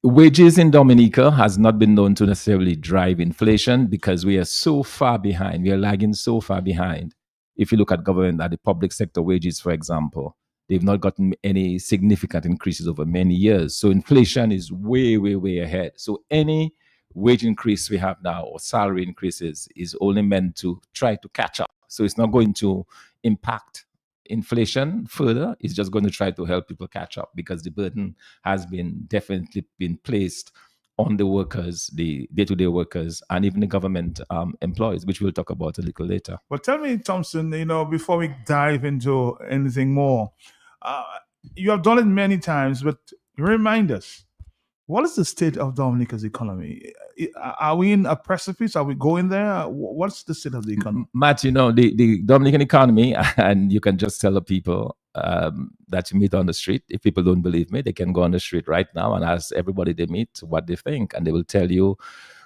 Wages in Dominica has not been known to necessarily drive inflation because we are so far behind. We are lagging so far behind. If you look at government, at the public sector wages, for example, they've not gotten any significant increases over many years. So inflation is way, way, way ahead. So any wage increase we have now or salary increases is only meant to try to catch up. So it's not going to impact inflation further. It's just going to try to help people catch up because the burden has definitely been placed on the workers, the day-to-day workers, and even the government employees, which we'll talk about a little later. But tell me, Thompson, before we dive into anything more, you have done it many times, but remind us, what is the state of Dominica's economy? Are we in a precipice? Are we going there? What's the state of the economy? Matt, the Dominican economy, and you can just tell the people that you meet on the street. If people don't believe me, they can go on the street right now and ask everybody they meet what they think, and they will tell you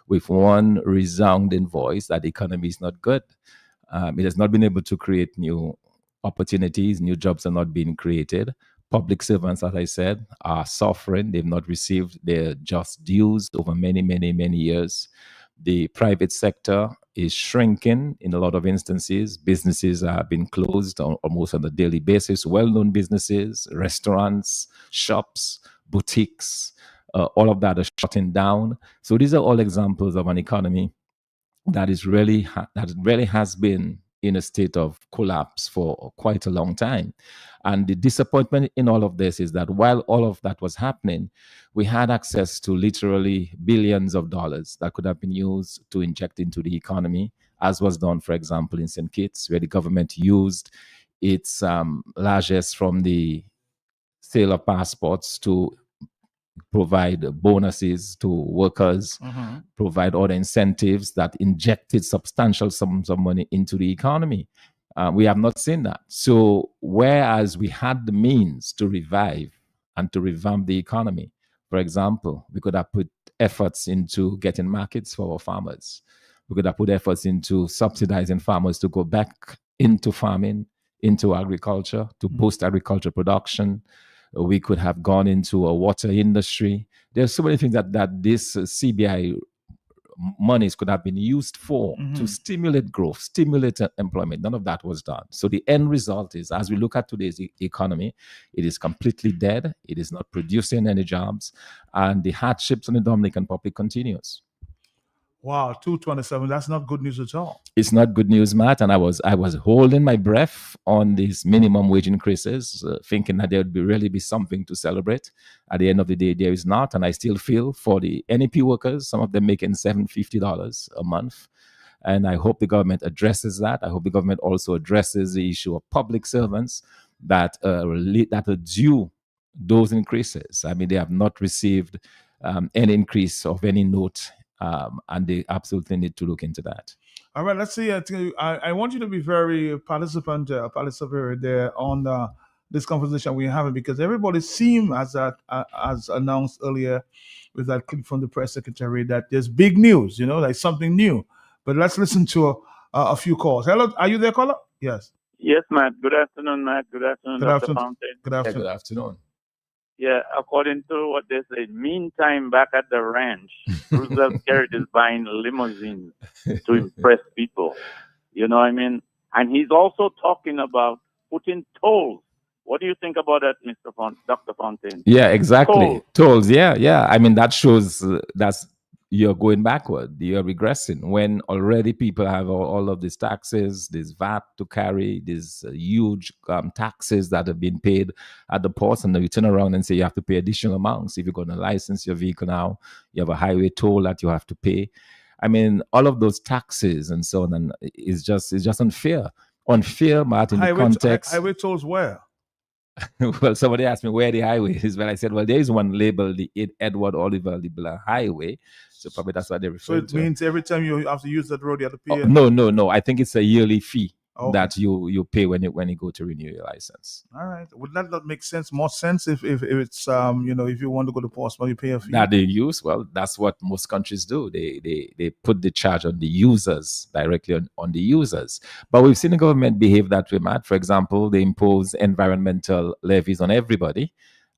with one resounding voice that the economy is not good. It has not been able to create new opportunities. New jobs are not being created. Public servants, as I said, are suffering. They've not received their just dues over many, many, many years. The private sector is shrinking in a lot of instances. Businesses are being closed almost on a daily basis. Well-known businesses, restaurants, shops, boutiques, all of that are shutting down. So these are all examples of an economy that really has been in a state of collapse for quite a long time. And the disappointment in all of this is that while all of that was happening, we had access to literally billions of dollars that could have been used to inject into the economy, as was done, for example, in St. Kitts, where the government used its largesse from the sale of passports to provide bonuses to workers, provide other incentives that injected substantial sums of money into the economy. We have not seen that. So whereas we had the means to revive and to revamp the economy, for example, we could have put efforts into getting markets for our farmers. We could have put efforts into subsidizing farmers to go back into farming, into agriculture, to boost agriculture production. We could have gone into a water industry. There's so many things that this CBI monies could have been used for to stimulate growth, stimulate employment. None of that was done. So the end result is, as we look at today's economy, it is completely dead. It is not producing any jobs, and the hardships on the Dominican public continues. Wow, 227. That's not good news at all. It's not good news, Matt. And I was holding my breath on these minimum wage increases, thinking that there would really be something to celebrate. At the end of the day, there is not. And I still feel for the NEP workers, some of them making $750 a month. And I hope the government addresses that. I hope the government also addresses the issue of public servants that are due those increases. I mean, they have not received any increase of any note. And they absolutely need to look into that. All right, let's see. I want you to be very participant there on this conversation we're having, because everybody seems, as announced earlier with that clip from the press secretary, that there's big news, like something new. But let's listen to a few calls. Hello, are you there, caller? Yes. Yes, Matt. Good afternoon, Matt. Good afternoon, Dr. Fountain. Good afternoon. Good afternoon. Yeah, according to what they say, meantime, back at the ranch, Roosevelt Garrett is buying limousines to impress people. You know what I mean? And he's also talking about putting tolls What do you think about that, Dr. Fontaine? Yeah, exactly. Coal. Tolls, yeah. I mean, that shows that's you're going backward. You're regressing when already people have all of these taxes, this VAT to carry, these huge taxes that have been paid at the ports, and then you turn around and say you have to pay additional amounts. If you're going to license your vehicle now, you have a highway toll that you have to pay. I mean, all of those taxes and so on, and it's just unfair. Unfair, Martin, in the context. Highway tolls where? Well, somebody asked me where the highway is. Well, I said, well, there is one labeled the Edward Oliver Libler Highway. So probably that's what they refer So to. it means every time you have to use that road, you have to pay. No. I think it's a yearly fee that you pay when you go to renew your license. All right. Would that not make sense? More sense if it's if you want to go to Portsmouth, you pay a fee. That they use, well, that's what most countries do. They put the charge on the users, directly on the users. But we've seen the government behave that way, Matt. For example, they impose environmental levies on everybody,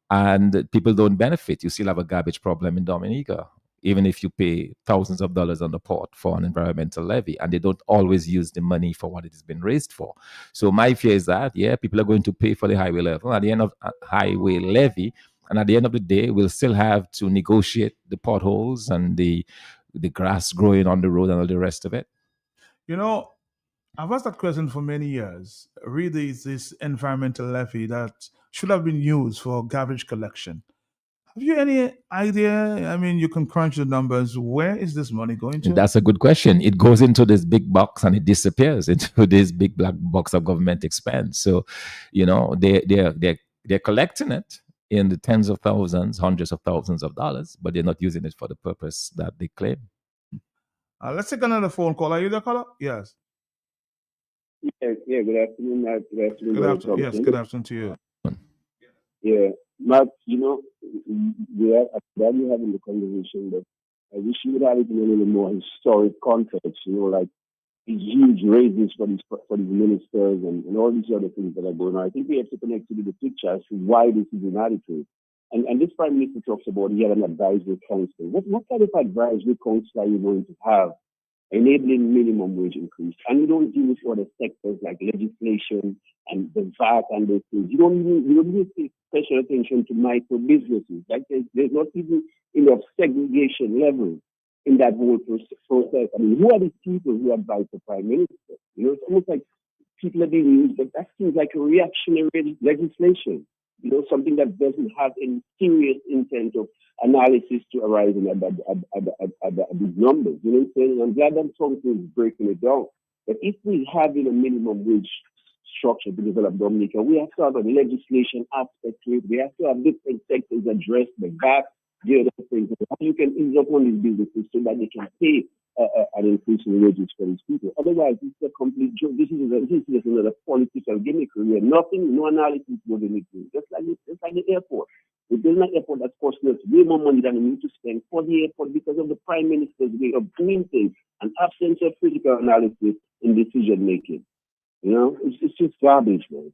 and people don't benefit. You still have a garbage problem in Dominica, even if you pay thousands of dollars on the port for an environmental levy, and they don't always use the money for what it has been raised for. So my fear is that, people are going to pay for the highway level at the end of highway levy, and at the end of the day, we'll still have to negotiate the potholes and the grass growing on the road and all the rest of it. I've asked that question for many years. Really, is this environmental levy that should have been used for garbage collection? Have you any idea? I mean, you can crunch the numbers. Where is this money going to? That's a good question. It goes into this big box and it disappears into this big black box of government expense. So, they're collecting it in the tens of thousands, hundreds of thousands of dollars, but they're not using it for the purpose that they claim. Let's take another phone call. Are you the caller? Yes. Yeah. Good afternoon, Matt. Good afternoon. Yes. Good afternoon to you. Yeah, Matt. I'm glad you're having the conversation, but I wish you would have it in a little more historic context. Like these huge raises for these ministers and all these other things that are going on. I think we have to connect to the picture as to why this is inadequate. And this Prime Minister talks about he had an advisory council. What kind of advisory council are you going to have enabling minimum wage increase? And you don't deal with other sectors like legislation and the VAT and those things. You don't even pay special attention to micro businesses. Like there's not even enough segregation level in that whole process. I mean, who are these people who advise the Prime Minister? It's almost like people are being used, but that seems like a reactionary legislation. Something that doesn't have any serious intent of analysis to arrive at these numbers. You know what I'm saying? I'm glad that something is breaking it down. But if we have a minimum wage structure to develop Dominica, we have to have a legislation aspect to it. We have to have different sectors address the VAT, the other things. You can ease up on these businesses so that they can pay an increase in wages for these people. Otherwise, it's a complete joke. This is just another political gimmick. No analysis goes into it. Just like the airport. We build an airport that's costing us way more money than we need to spend for the airport because of the Prime Minister's way of doing things and absence of critical analysis in decision making. It's just garbage, man.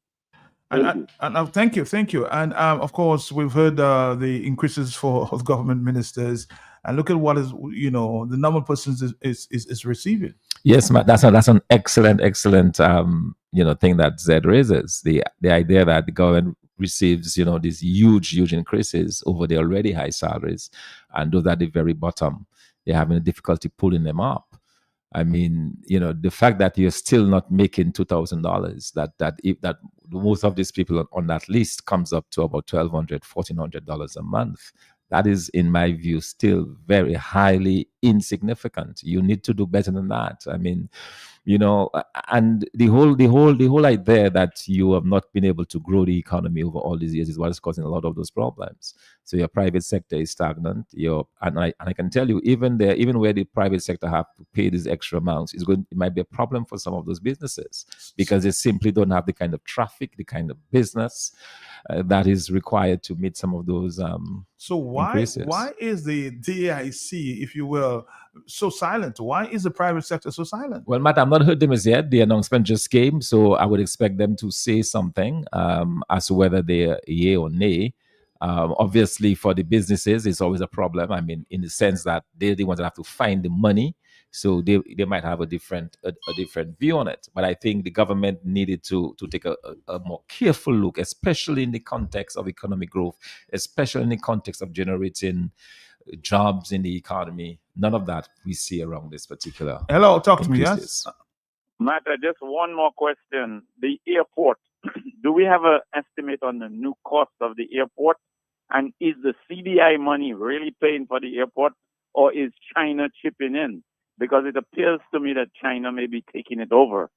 Thank you. And of course, we've heard the increases for government ministers, and look at what is the number of persons is receiving. Yes, Matt, that's an excellent thing that Zed raises, the idea that the government receives these huge increases over the already high salaries, and those at the very bottom, they're having a difficulty pulling them up. I mean, the fact that you're still not making $2,000, that most of these people on that list comes up to about $1,200, $1,400 a month. That is, in my view, still very highly insignificant. You need to do better than that. I mean, and the whole idea that you have not been able to grow the economy over all these years is what is causing a lot of those problems. So your private sector is stagnant. And I can tell you, even where the private sector have to pay these extra amounts, it might be a problem for some of those businesses because they simply don't have the kind of traffic, the kind of business that is required to meet some of those So why is the DAIC, if you will, so silent? Why is the private sector so silent? Well, Matt, I've not heard them as yet. The announcement just came, so I would expect them to say something as to whether they're yay or nay. Obviously, for the businesses, it's always a problem. I mean, in the sense that they're the ones that have to find the money So they might have a different view on it. But I think the government needed to take a more careful look, especially in the context of economic growth, especially in the context of generating jobs in the economy. None of that we see around this particular. Hello, talk to me, increases. yes? Matt, just one more question. The airport, do we have an estimate on the new cost of the airport? And is the CDI money really paying for the airport, or is China chipping in? Because it appears to me that China may be taking it over.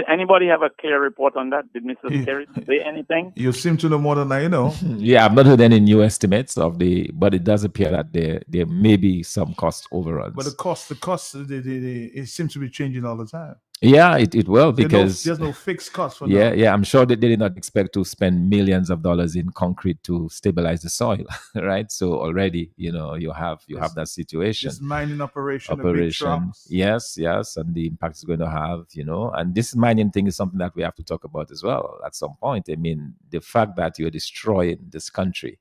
Anybody have a clear report on that? Did Mr. Kerry say anything? You seem to know more than I know. Yeah, I've not heard any new estimates but it does appear that there may be some cost overruns. But the cost, it seems to be changing all the time. Yeah, it will, because there's no fixed cost for yeah, now. yeah. I'm sure that they did not expect to spend millions of dollars in concrete to stabilize the soil, right? So already, you have that situation. This mining operation, the big trucks. Yes, and the impact it's going to have, and this mining thing is something that we have to talk about as well at some point. I mean, the fact that you're destroying this country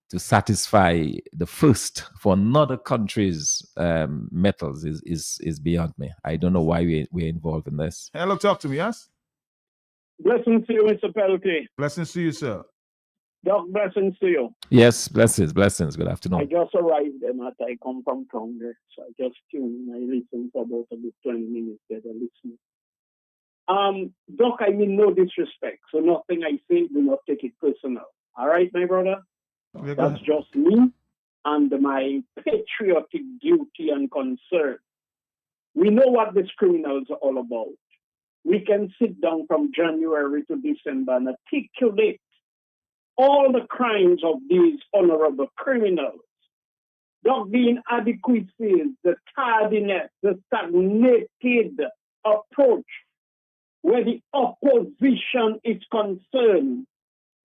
to satisfy the thirst for another country's metals is beyond me. I don't know why we're involved in this. Hello, talk to me, yes? Blessings to you, Mr. Pelkey. Blessings to you, sir. Doc, blessings to you. Yes, blessings. Good afternoon. I just arrived and I come from town there, so I just tuned in. I listened for about a good 20 minutes there to listen. Doc, I mean no disrespect, so nothing I say, do not take it personal. All right, my brother? That's just me and my patriotic duty and concern. We know what these criminals are all about. We can sit down from January to December and articulate all the crimes of these honorable criminals. The inadequacies, the tardiness, the stagnated approach where the opposition is concerned.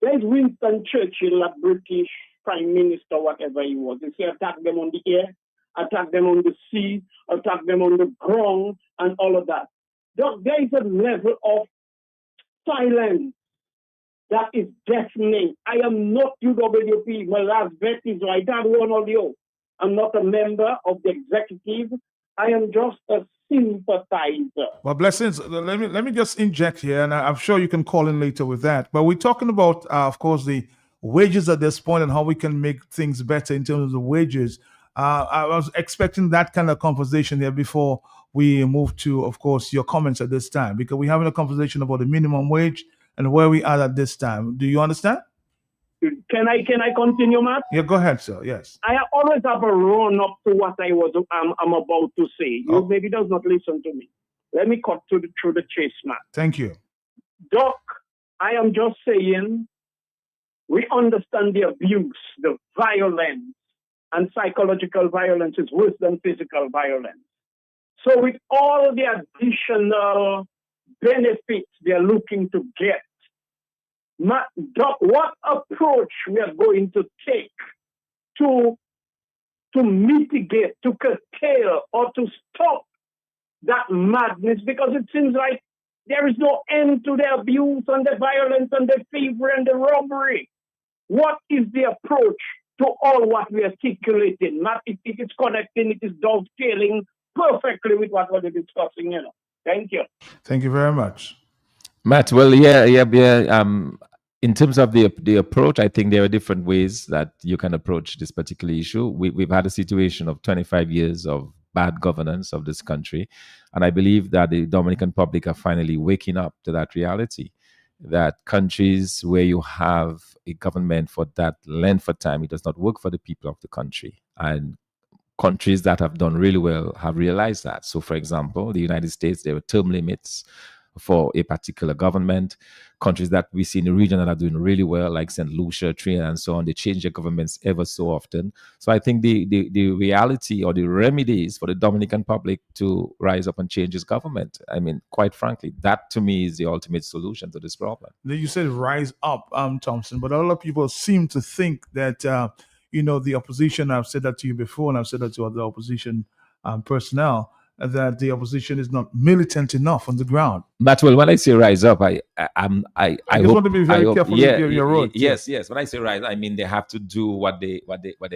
There's Winston Churchill, a British Prime Minister, whatever he was. He said, attack them on the air, attack them on the sea, attack them on the ground, and all of that. There is a level of silence that is deafening. I am not UWP. My last bet is right. I don't want you. I'm not a member of the executive. I am just a sympathizer. Well, blessings. Let me just inject here, and I'm sure you can call in later with that. But we're talking about, of course, the wages at this point and how we can make things better in terms of the wages. I was expecting that kind of conversation here before we move to, of course, your comments at this time, because we're having a conversation about the minimum wage and where we are at this time. Do you understand? Can I continue, Matt? Yeah, go ahead, sir. Yes. I always have a run up to what I'm about to say. You maybe does not listen to me. Let me cut through the chase, Matt. Thank you. Doc, I am just saying we understand the abuse, the violence, and psychological violence is worse than physical violence. So with all the additional benefits they're looking to get, Doc, what approach we are going to take to mitigate, to curtail, or to stop that madness? Because it seems like there is no end to the abuse and the violence and the fever and the robbery. What is the approach to all what we are articulating? Matt, if it's connecting, it is dovetailing perfectly with what we're discussing, Thank you. Thank you very much. Matt, well, yeah. In terms of the approach, I think there are different ways that you can approach this particular issue. We've had a situation of 25 years of bad governance of this country, and I believe that the Dominican Republic are finally waking up to that reality, that countries where you have a government for that length of time, it does not work for the people of the country. And countries that have done really well have realized that. So, for example, the United States, there are term limits for a particular government. Countries that we see in the region that are doing really well, like St. Lucia, Trinidad, and so on, they change their governments ever so often. So I think the reality or the remedy is for the Dominican Republic to rise up and change its government. I mean, quite frankly, that to me is the ultimate solution to this problem. You said rise up, Thompson, but a lot of people seem to think that, the opposition, I've said that to you before, and I've said that to other opposition personnel, that the opposition is not militant enough on the ground. But well, when I say rise up, I just want to be very careful with your road. Yes. When I say rise, I mean they have to do what they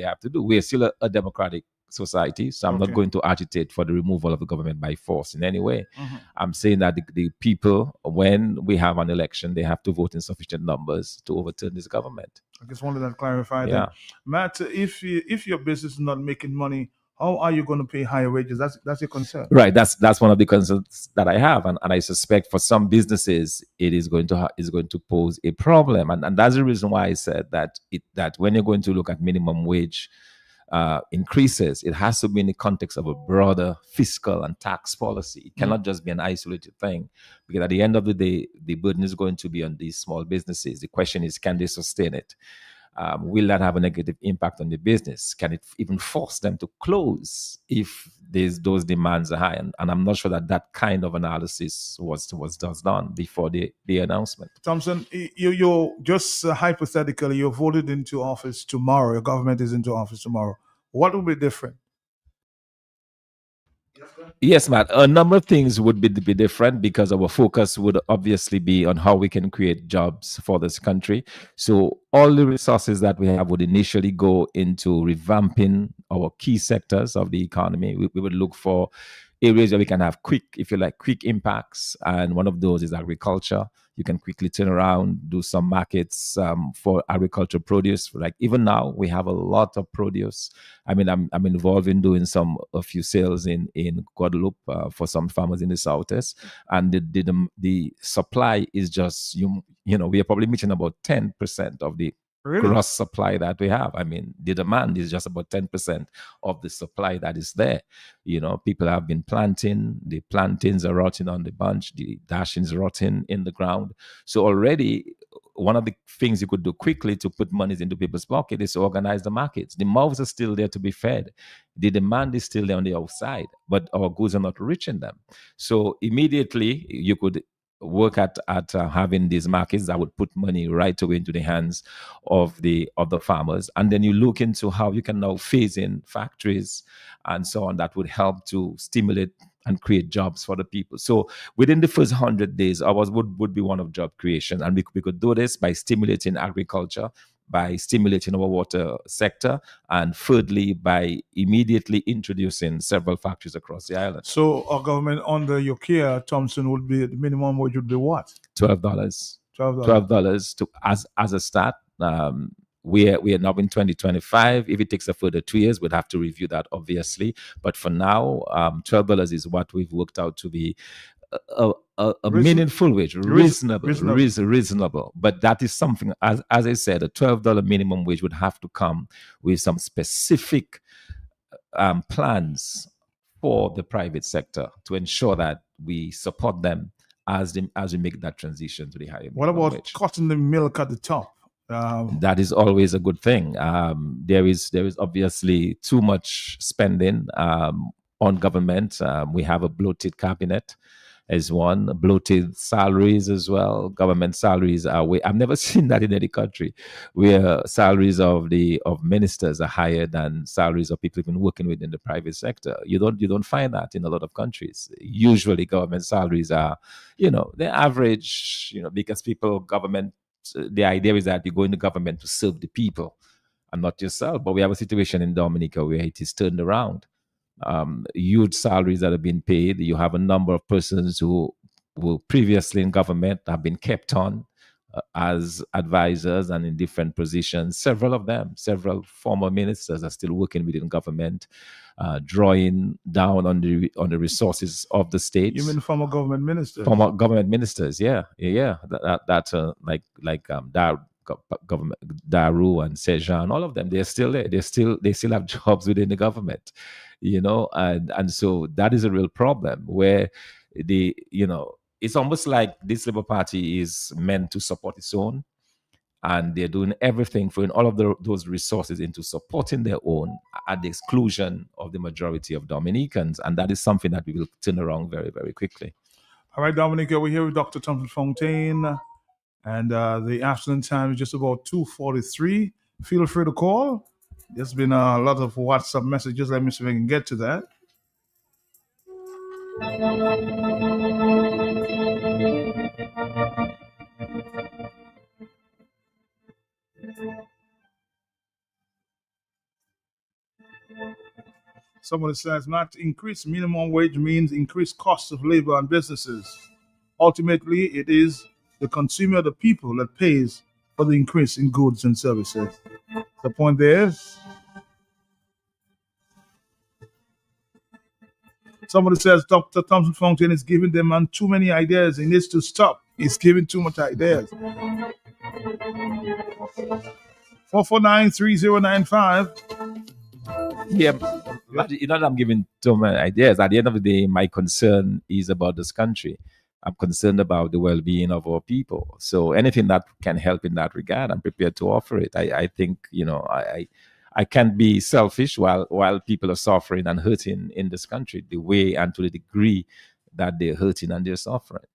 have to do. We are still a democratic society. So I'm Okay. not going to agitate for the removal of the government by force in any way. Mhm. I'm saying that the people, when we have an election, they have to vote in sufficient numbers to overturn this government. I just wanted to clarify Yeah. that. Matt, if your business is not making money, how are you going to pay higher wages? That's your concern. Right. That's one of the concerns that I have, and I suspect for some businesses it is going to is going to pose a problem, and that's the reason why I said that that when you're going to look at minimum wage increases, it has to be in the context of a broader fiscal and tax policy. It cannot just be an isolated thing, because at the end of the day, the burden is going to be on these small businesses. The question is, can they sustain it? Will that have a negative impact on the business? Can it even force them to close if those demands are high? And I'm not sure that kind of analysis was done before the announcement. Thompson, you're just hypothetically, you're voted into office tomorrow. Your government is into office tomorrow. What will be different? Yes, Matt. A number of things would be different, because our focus would obviously be on how we can create jobs for this country. So all the resources that we have would initially go into revamping our key sectors of the economy. We would look for areas where we can have quick impacts, and one of those is agriculture. You can quickly turn around, do some markets for agricultural produce. Like even now, we have a lot of produce. I mean, I'm involved in doing a few sales in Guadeloupe for some farmers in the southeast, and the supply is just you know we are probably meeting about 10% of the Really? gross supply that we have. I mean, the demand is just about 10% of the supply that is there. You know, people have been planting, the plantains are rotting on the bunch, the dashings rotting in the ground. So already, one of the things you could do quickly to put monies into people's pocket is to organize the markets. The mouths are still there to be fed. The demand is still there on the outside, but our goods are not reaching them. So immediately, you could work at having these markets that would put money right away into the hands of the farmers, and then you look into how you can now phase in factories and so on that would help to stimulate and create jobs for the people. So within the first 100 days, ours would be one of job creation, and we could do this by stimulating agriculture, by stimulating our water sector, and thirdly, by immediately introducing several factories across the island. So our government under your care, Thompson, would be the minimum wage would be what? $12. $12. $12 to as a start. We are now in 2025. If it takes a further 2 years, we'd have to review that, obviously. But for now, $12 is what we've worked out to be a meaningful wage, reasonable. But that is something, as I said, a $12 minimum wage would have to come with some specific plans for the private sector to ensure that we support them as we make that transition to the higher What minimum about wage. cutting the milk at the top? That is always a good thing. There is obviously too much spending on government. We have a bloated cabinet as one, bloated salaries as well. Government salaries are way. I've never seen that in any country, where salaries of ministers are higher than salaries of people even working within the private sector. You don't find that in a lot of countries. Usually, government salaries are, they're average. Because government. The idea is that you go into government to serve the people and not yourself. But we have a situation in Dominica where it is turned around. Huge salaries that have been paid. You have a number of persons who were previously in government have been kept on as advisors and in different positions. Several former ministers are still working within government, drawing down on the resources of the state. You mean former government ministers? Former government ministers, yeah. Government Daru and Sejan, all of them, they're still there. They still have jobs within the government, and so that is a real problem where it's almost like this Labour Party is meant to support its own, and they're doing everything, throwing all of those resources into supporting their own at the exclusion of the majority of Dominicans, and that is something that we will turn around very, very quickly. All right, Dominica, we're here with Dr. Thompson Fontaine, and the afternoon time is just about 2:43. Feel free to call. There's been a lot of WhatsApp messages. Let me see if I can get to that. Somebody says not increase minimum wage means increased costs of labor and businesses. Ultimately, it is the consumer, the people, that pays for the increase in goods and services. The point there is, somebody says Dr. Thompson Fontaine is giving them man too many ideas. He needs to stop. He's giving too much ideas. 449-3095. Yeah, but you know, I'm giving too many ideas. At the end of the day, my concern is about this country. I'm concerned about the well-being of our people. So anything that can help in that regard, I'm prepared to offer it. I think, you know, I can't be selfish while people are suffering and hurting in this country the way and to the degree that they're hurting and they're suffering.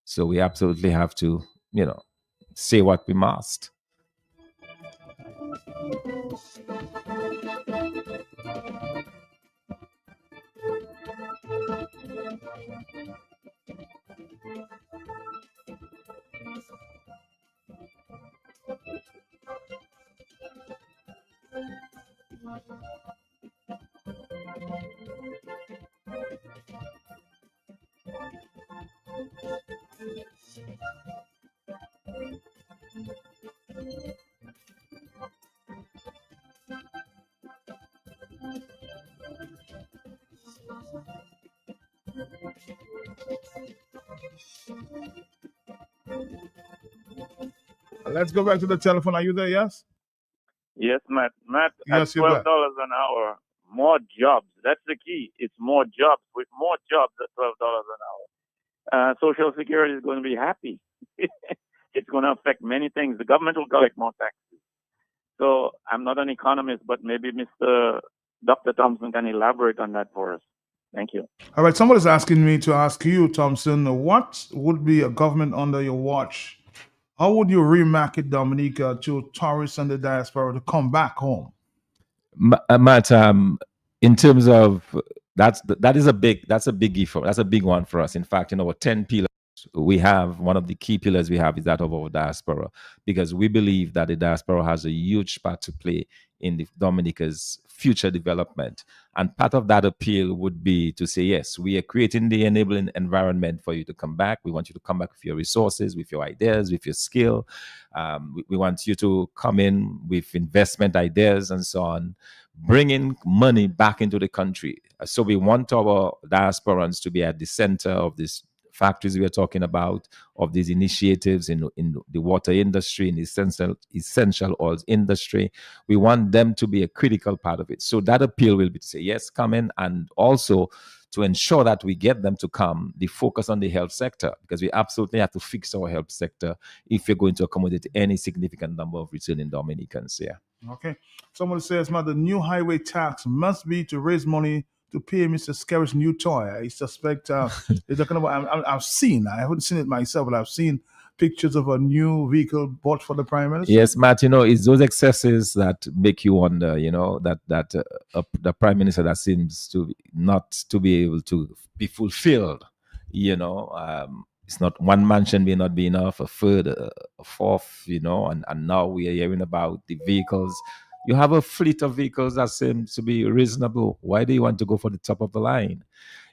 So we absolutely have to, you know, say what we must. Let's go back to the telephone. Are you there? Yes? Yes, Matt. Matt, Yes, at you're $12 back. an hour, more jobs. That's the key. It's more jobs. With more jobs at $12 an hour, Social Security is going to be happy. It's going to affect many things. The government will collect more taxes. So I'm not an economist, but maybe Mr. Dr. Thompson can elaborate on that for us. Thank you. All right, somebody's asking me to ask you, Thompson, what would be a government under your watch? How would you remarket Dominica to tourists and the diaspora to come back home? Matt, in terms of that's a biggie for that's a big one for us. In fact, in our 10 pillars, we have one of the key pillars we have is that of our diaspora, because we believe that the diaspora has a huge part to play in the Dominica's future development. And part of that appeal would be to say, yes, we are creating the enabling environment for you to come back. We want you to come back with your resources, with your ideas, with your skill. We want you to come in with investment ideas and so on, bringing money back into the country. So we want our diasporans to be at the center of this factories we are talking about, of these initiatives in the water industry, in the essential oils industry. We want them to be a critical part of it. So that appeal will be to say, yes, come in, and also to ensure that we get them to come, the focus on the health sector, because we absolutely have to fix our health sector if we're going to accommodate any significant number of returning Dominicans here. Okay. Someone says, man, the new highway tax must be to raise money to pay Mr. Skerritt's new toy. I suspect they're talking about. I haven't seen it myself, but I've seen pictures of a new vehicle bought for the Prime Minister. Yes, Matt, you know, it's those excesses that make you wonder, you know, that the Prime Minister that seems to not to be able to be fulfilled, you know. It's not one mansion may not be enough, a third, a fourth, you know, and now we are hearing about the vehicles. You have a fleet of vehicles that seems to be reasonable. Why do you want to go for the top of the line?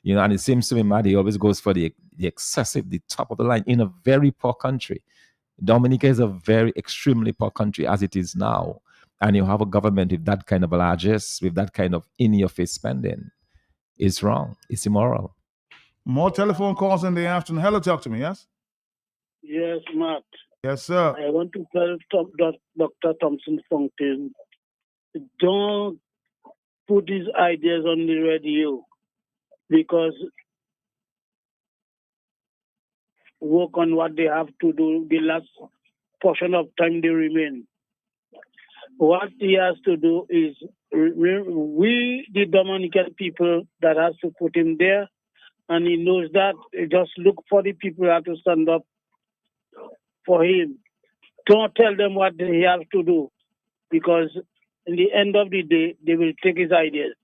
You know, and it seems to me, Matt, he always goes for the excessive, the top of the line in a very poor country. Dominica is a very extremely poor country as it is now. And you have a government with that kind of largesse, with that kind of in-your-face spending. It's wrong. It's immoral. More telephone calls in the afternoon. Hello, talk to me, yes? Yes, Matt. Yes, sir. I want to tell Dr. Thompson Fontaine, don't put these ideas on the radio, because work on what they have to do the last portion of time they remain. What he has to do is, we the Dominican people that has to put him there, and he knows that. Just look for the people that have to stand up for him. Don't tell them what they have to do, because in the end of the day, they will take his ideas.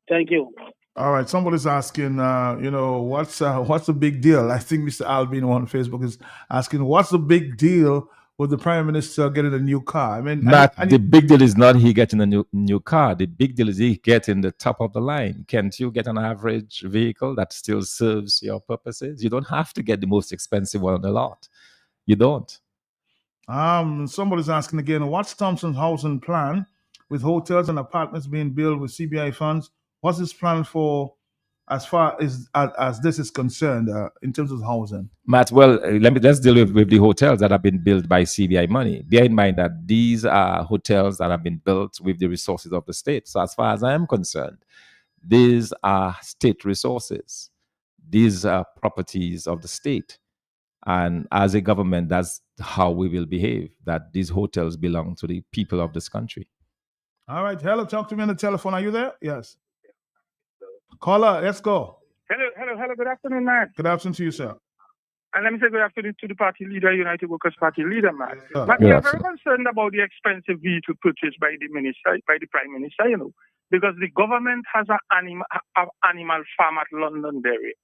Thank you. All right. Somebody's asking, you know, what's the big deal? I think Mr. Albino on Facebook is asking, what's the big deal with the Prime Minister getting a new car. I mean, Matt, the big deal is not he getting a new car. The big deal is he getting the top of the line. Can't you get an average vehicle that still serves your purposes? You don't have to get the most expensive one on the lot. You don't. Somebody's asking again, what's Thompson's housing plan with hotels and apartments being built with CBI funds? What's his plan for as far as this is concerned in terms of housing? Matt, well, let's deal with the hotels that have been built by CBI money. Bear in mind that these are hotels that have been built with the resources of the state. So as far as I am concerned, these are state resources. These are properties of the state. And as a government, that's how we will behave, that these hotels belong to the people of this country. All right. Hello, talk to me on the telephone. Are you there? Yes. Caller, let's go. Hello. Good afternoon, man. Good afternoon to you, sir. And let me say good afternoon to the party leader, United Workers Party leader, man. Sure. But we are very concerned about the expensive vehicle purchased by the Prime Minister, because the government has an animal farm at Londonderry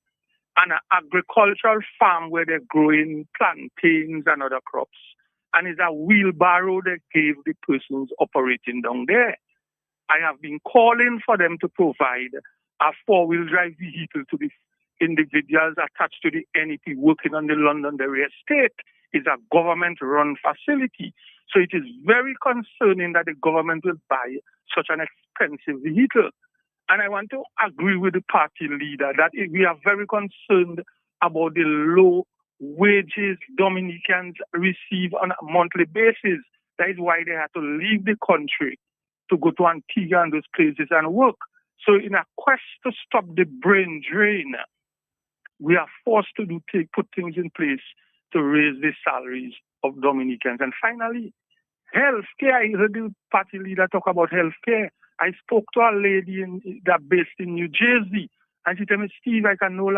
and an agricultural farm where they're growing plantains and other crops. And it's a wheelbarrow they gave the persons operating down there. I have been calling for them to provide a four-wheel drive vehicle to the individuals attached to the NEP working on the Londonderry estate. It's a government-run facility. So it is very concerning that the government will buy such an expensive vehicle. And I want to agree with the party leader that we are very concerned about the low wages Dominicans receive on a monthly basis. That is why they have to leave the country to go to Antigua and those places and work. So in a quest to stop the brain drain, we are forced to put things in place to raise the salaries of Dominicans. And finally, healthcare. I heard the party leader talk about healthcare. I spoke to a lady that based in New Jersey, and she told me, Steve, I can no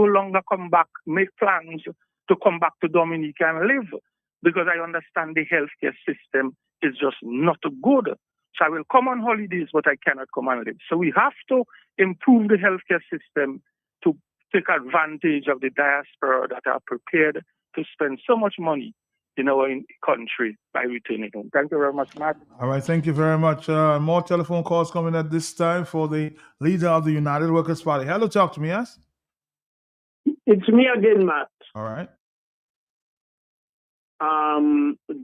longer come back, make plans to come back to Dominica and live, because I understand the healthcare system is just not good. So I will come on holidays, but I cannot come and live. So we have to improve the healthcare system to take advantage of the diaspora that are prepared to spend so much money in our country by returning home. Thank you very much, Matt. All right, thank you very much. More telephone calls coming at this time for the leader of the United Workers Party. Hello, talk to me, yes? It's me again, Matt. All right.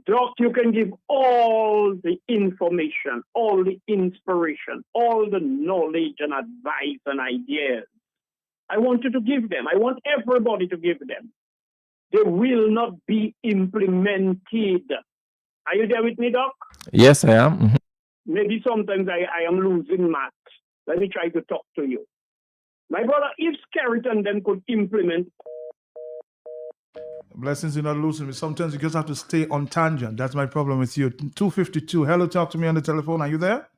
Doc, you can give all the information, all the inspiration, all the knowledge and advice and ideas. I want you to give them. I want everybody to give them. They will not be implemented. Are you there with me, Doc? Yes, I am. Mm-hmm. Maybe sometimes I am losing Matt. Let me try to talk to you. My brother, if Skeleton then could implement. Blessings, you're not losing me. Sometimes you just have to stay on tangent. That's my problem with you. 252. Hello, talk to me on the telephone. Are you there?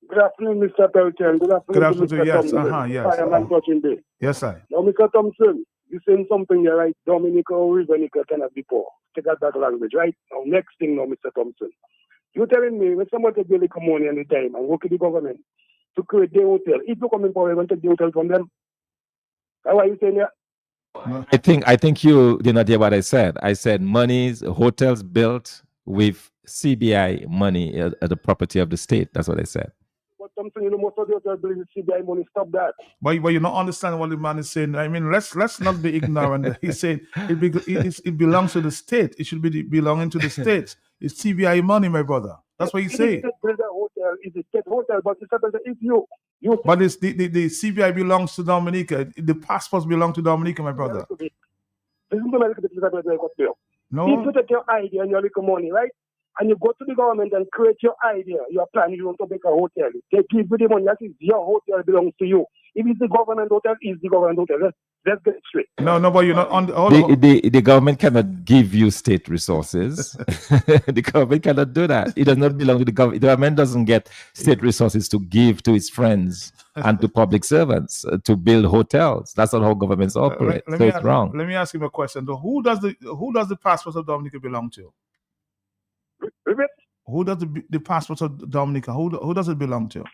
Good afternoon, Mr. Pelton. Good afternoon, to you. Yes, yes. I am unfortunate day. Yes, sir. Now, Mr. Thompson, you're saying something here, right? Dominica or Rivernica cannot be poor. Take out that language, right? Now, next thing now, Mr. Thompson. You're telling me when someone takes the money any time and work with the government to create their hotel, if you come in power, you want to take the hotel from them? How are you saying that? I think you did not hear what I said. I said hotels built with CBI money at the property of the state. That's what I said. But Thompson, you know, most of the hotels built with CBI money. Stop that. But you're not understanding what the man is saying. I mean, let's not be ignorant. He's saying it belongs to the state. It should be belonging to the states. It's CBI money, my brother. That's what he's saying. It's a state hotel, but if you but it's the CBI belongs to Dominica. The passports belong to Dominica, my brother. No. If you take your idea and your little money, right? And you go to the government and create your idea, your plan, you want to make a hotel. They give you the money. That is your hotel belongs to you. If it's the government hotel, it's the government hotel. Let's get it straight. No, but you're not on the government cannot give you state resources. The government cannot do that. It does not belong to the government. The government doesn't get state resources to give to its friends and to public servants to build hotels. That's not how governments operate. So it's wrong. Let me ask you a question. Who does the passports of Dominica belong to? Who does the passports of Dominica? Who does it belong to?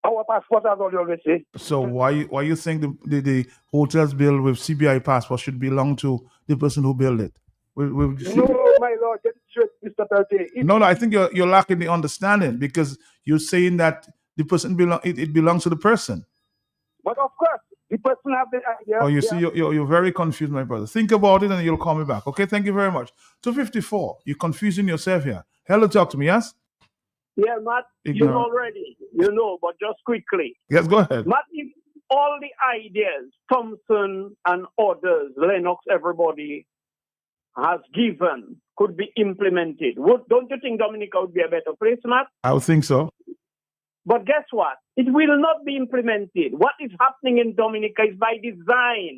Our passport, as all you say. So why you think the hotels built with CBI passports should belong to the person who built it? No, my lord, get it straight, Mr. 30. No, I think you're lacking the understanding because you're saying that the person it belongs to the person. But of course, the person have the idea. Oh, you see, you're very confused, my brother. Think about it and you'll call me back. Okay, thank you very much. 254, you're confusing yourself here. Hello, talk to me, yes? Yeah, Matt, Ignorant. you already, but just quickly. Yes, go ahead. Matt, if all the ideas Thompson and others, Lennox, everybody has given could be implemented, don't you think Dominica would be a better place, Matt? I would think so. But guess what? It will not be implemented. What is happening in Dominica is by design.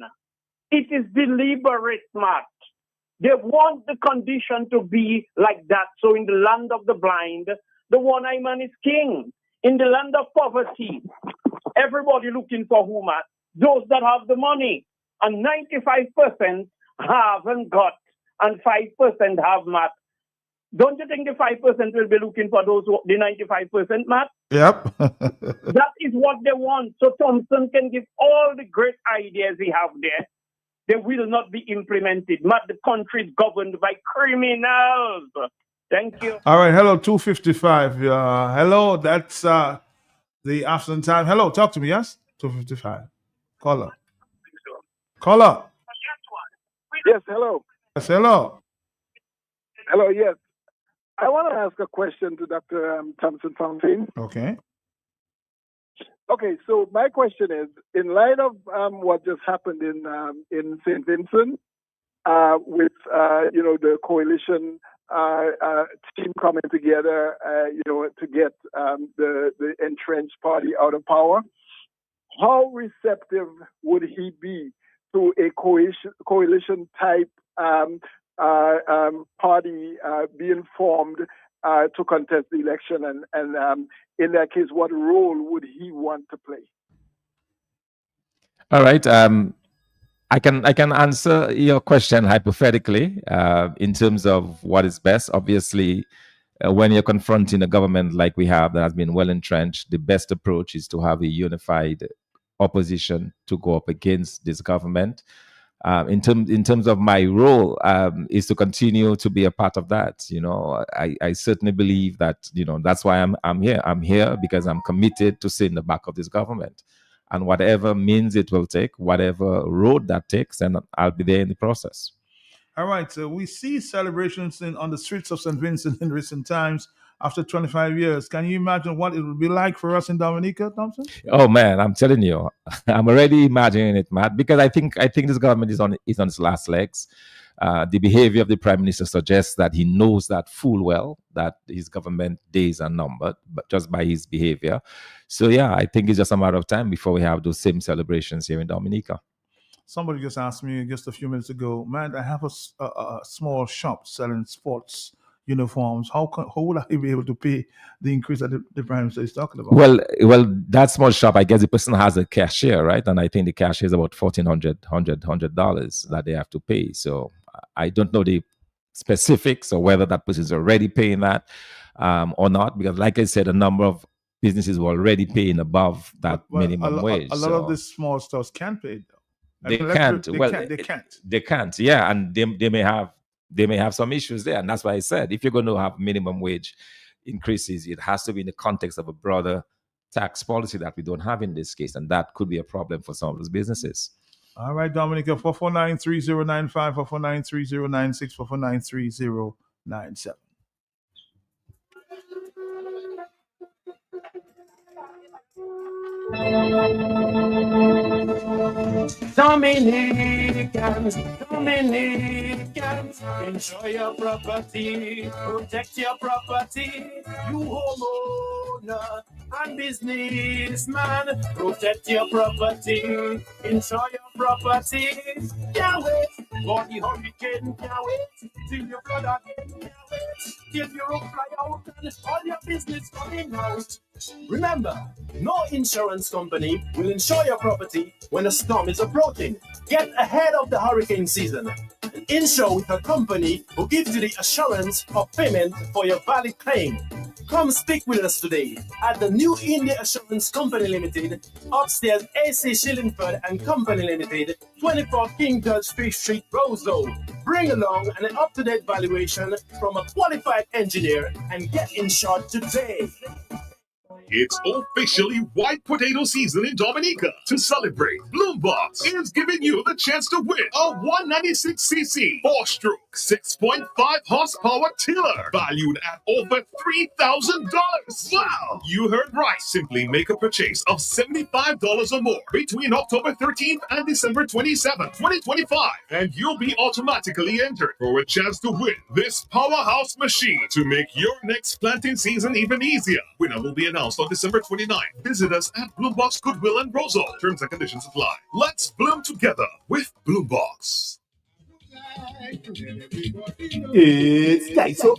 It is deliberate, Matt. They want the condition to be like that. So in the land of the blind, the one-eyed man is king. In the land of poverty, everybody looking for who, Matt? Those that have the money. And 95% haven't got, and 5% have, Matt. Don't you think the 5% will be looking for the 95%, Matt? Yep. That is what they want. So Thompson can give all the great ideas he have there. They will not be implemented. Matt, the country is governed by criminals. Thank you. All right, hello, 255. Hello, that's the afternoon time. Hello, talk to me, yes? 255. Caller. Caller. Yes, hello. Yes, hello. Hello, yes. I want to ask a question to Dr. Thompson Fountain. Okay. Okay, so my question is, in light of what just happened in St. Vincent, with the coalition team coming together, to get the entrenched party out of power, how receptive would he be to a coalition type party being formed to contest the election, and in that case, what role would he want to play? All right. I can answer your question hypothetically in terms of what is best. Obviously, when you're confronting a government like we have that has been well entrenched, the best approach is to have a unified opposition to go up against this government. In terms of my role, is to continue to be a part of that. I certainly believe that that's why I'm here. I'm here because I'm committed to sit in the back of this government, and whatever means it will take, whatever road that takes, and I'll be there in the process. All right, so we see celebrations on the streets of St. Vincent in recent times after 25 years. Can you imagine what it would be like for us in Dominica, Thompson? Oh man, I'm telling you, I'm already imagining it, Matt, because I think this government is on its last legs. The behavior of the Prime Minister suggests that he knows that full well that his government days are numbered, but just by his behavior. So yeah, I think it's just a matter of time before we have those same celebrations here in Dominica. Somebody just asked me just a few minutes ago, man, I have a small shop selling sports uniforms. How would I be able to pay the increase that the Prime Minister is talking about? Well, that small shop, I guess the person has a cashier, right? And I think the cashier is about $1,400 that they have to pay. So I don't know the specifics or whether that person is already paying that or not, because like I said, a number of businesses were already paying above that minimum wage. A lot of these small stores can't pay it, though. They can't. They can't. Yeah, and they may have some issues there, and that's why I said if you're going to have minimum wage increases, it has to be in the context of a broader tax policy that we don't have in this case, and that could be a problem for some of those businesses. All right, Dominica, 449-3095, 449-3096, 449-3097. Dominicans, enjoy your property, protect your property. You homeowner and businessman, protect your property, enjoy your property. Can't wait for the hurricane, can't wait till your flood again, can't wait till your roof fly out and all your business coming out. Remember, no insurance company will insure your property when a storm is approaching. Get ahead of the hurricane season and insure with a company who gives you the assurance of payment for your valid claim. Come speak with us today at the New India Assurance Company Limited, upstairs AC Shillingford and Company Limited, 24 King George Street, Roseau. Bring along an up-to-date valuation from a qualified engineer and get insured today. It's officially white potato season in Dominica. To celebrate, Bloombox is giving you the chance to win a 196cc 4-stroke 6.5 horsepower tiller valued at over $3,000. Wow, you heard right. Simply make a purchase of $75 or more between October 13th and December 27th, 2025, and you'll be automatically entered for a chance to win this powerhouse machine to make your next planting season even easier. Winner will be announced on December 29th. Visit us at Bloombox Goodwill and Rosal. Terms and conditions apply. Let's bloom together with Bloombox. It's Kaiso.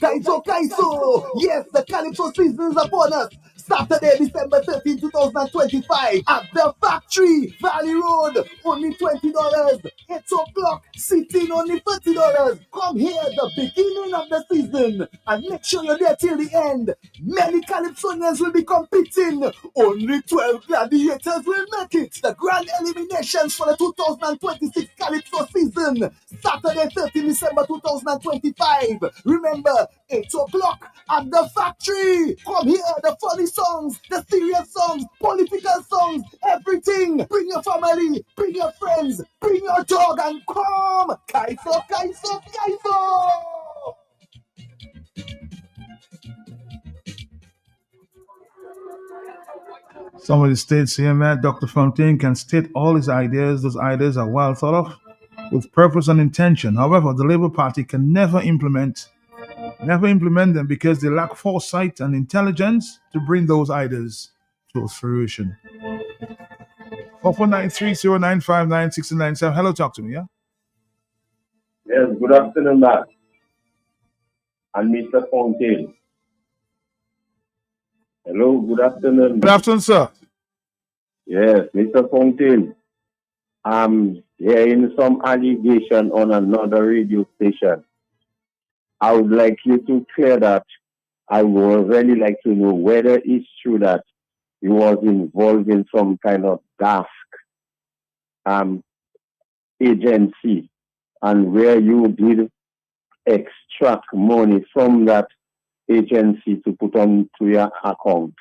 Yes, the Calypso season is upon us. Saturday, December 13, 2025 at the factory, Valley Road, only $20. 8 o'clock, seating only $30. Come here, the beginning of the season, and make sure you're there till the end. Many Calypsonians will be competing. Only 12 gladiators will make it. The grand eliminations for the 2026 Calypso season, Saturday, 13 December 2025. Remember, 8 o'clock at the factory. Come here, the funny songs, the serious songs, political songs, everything. Bring your family, bring your friends, bring your dog, and come. Kaiso. Somebody states here, man, Dr. Fontaine can state all his ideas. Those ideas are well thought of, with purpose and intention. However, the Labour Party can never implement them because they lack foresight and intelligence to bring those ideas to fruition. 4493095969. Hello, talk to me, yeah? Yes, good afternoon, Matt. And Mr. Fontaine. Hello, good afternoon. Good afternoon, sir. Yes, Mr. Fontaine. I'm hearing some allegation on another radio station. I would like you to clear that. I would really like to know whether it's true that he was involved in some kind of daft agency, and where you did extract money from that agency to put onto your account.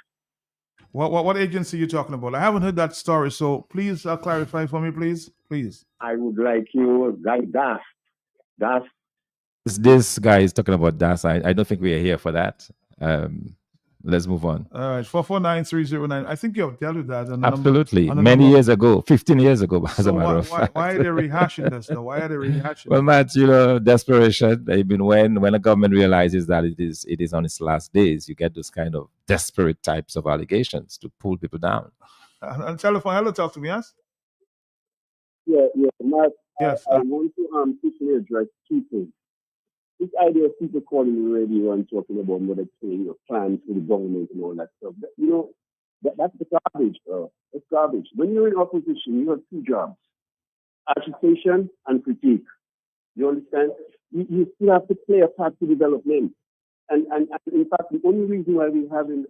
What agency are you talking about? I haven't heard that story, so please clarify for me, please. I would like you, like DAS. This guy is talking about DAS. I don't think we are here for that. Let's move on. All right, 449309. I think you have dealt with that. Absolutely. Many years ago, 15 years ago, as a matter of fact. Why are they rehashing this, though? Why are they rehashing Well, Matt, desperation. Even when a government realizes that it is on its last days, you get those kind of desperate types of allegations to pull people down. On telephone, hello, talk to me, yes? Yeah, Matt. Yes. I want to quickly address two things. This idea of people calling the radio and talking about monetary plans for the government and all that stuff, that's the garbage, bro. It's garbage. When you're in opposition, you have two jobs: agitation and critique. You understand? You still have to play a part to development. And in fact, the only reason why we're having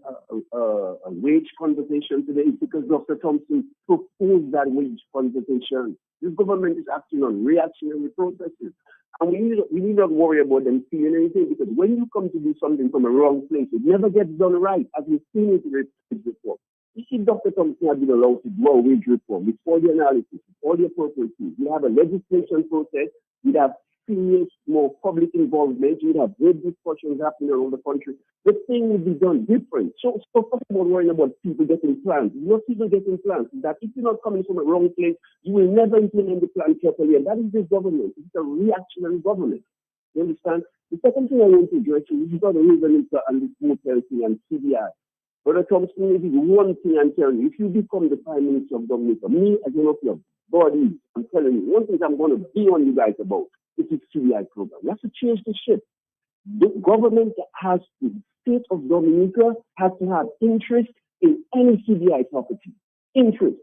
a wage conversation today is because Dr. Thompson proposed that wage conversation. This government is acting on reactionary processes. And we need not worry about them feeling anything, because when you come to do something from a wrong place, it never gets done right, as we've seen with the wage reform. If Dr. Thompson had been allowed to do a wage reform with all the analysis, with all the appropriations, we have a legislation process, we'd have serious, more public involvement, we'd have great discussions happening around the country. The thing would be done different. So talking about worrying about people getting plans, not people getting plans, that if you're not coming from a wrong place, you will never implement the plan carefully. And that is this government. It's a reactionary government. You understand? The second thing I want to address is you've got the reason and this motel thing and CBI. Brother Thompson, it is one thing I'm telling you. If you become the Prime Minister of Dominica, me as one of your bodies, I'm telling you, one thing I'm going to be on you guys about. It is CBI program. You have to change the ship. The government has, the state of Dominica has to have interest in any CBI property. Interest.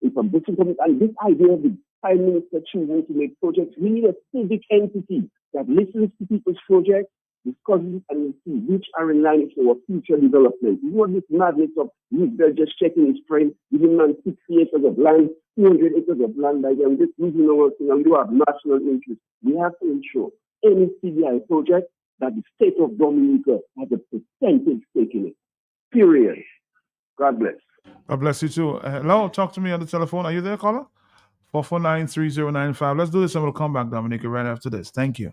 If a business government, and this idea of the Prime Minister choosing to make projects, we need a civic entity that listens to people's projects, discussing and see which are in line for our future development. You know this madness of they're just checking his friend, giving man 60 acres of land, 200 acres of land by them, just using our thing, and we have national interest. We have to ensure any CDI project that the state of Dominica has a percentage stake in it. Period. God bless. God bless you too. Hello, talk to me on the telephone. Are you there, caller? 449-3095. Let's do this and we'll come back, Dominica, right after this. Thank you.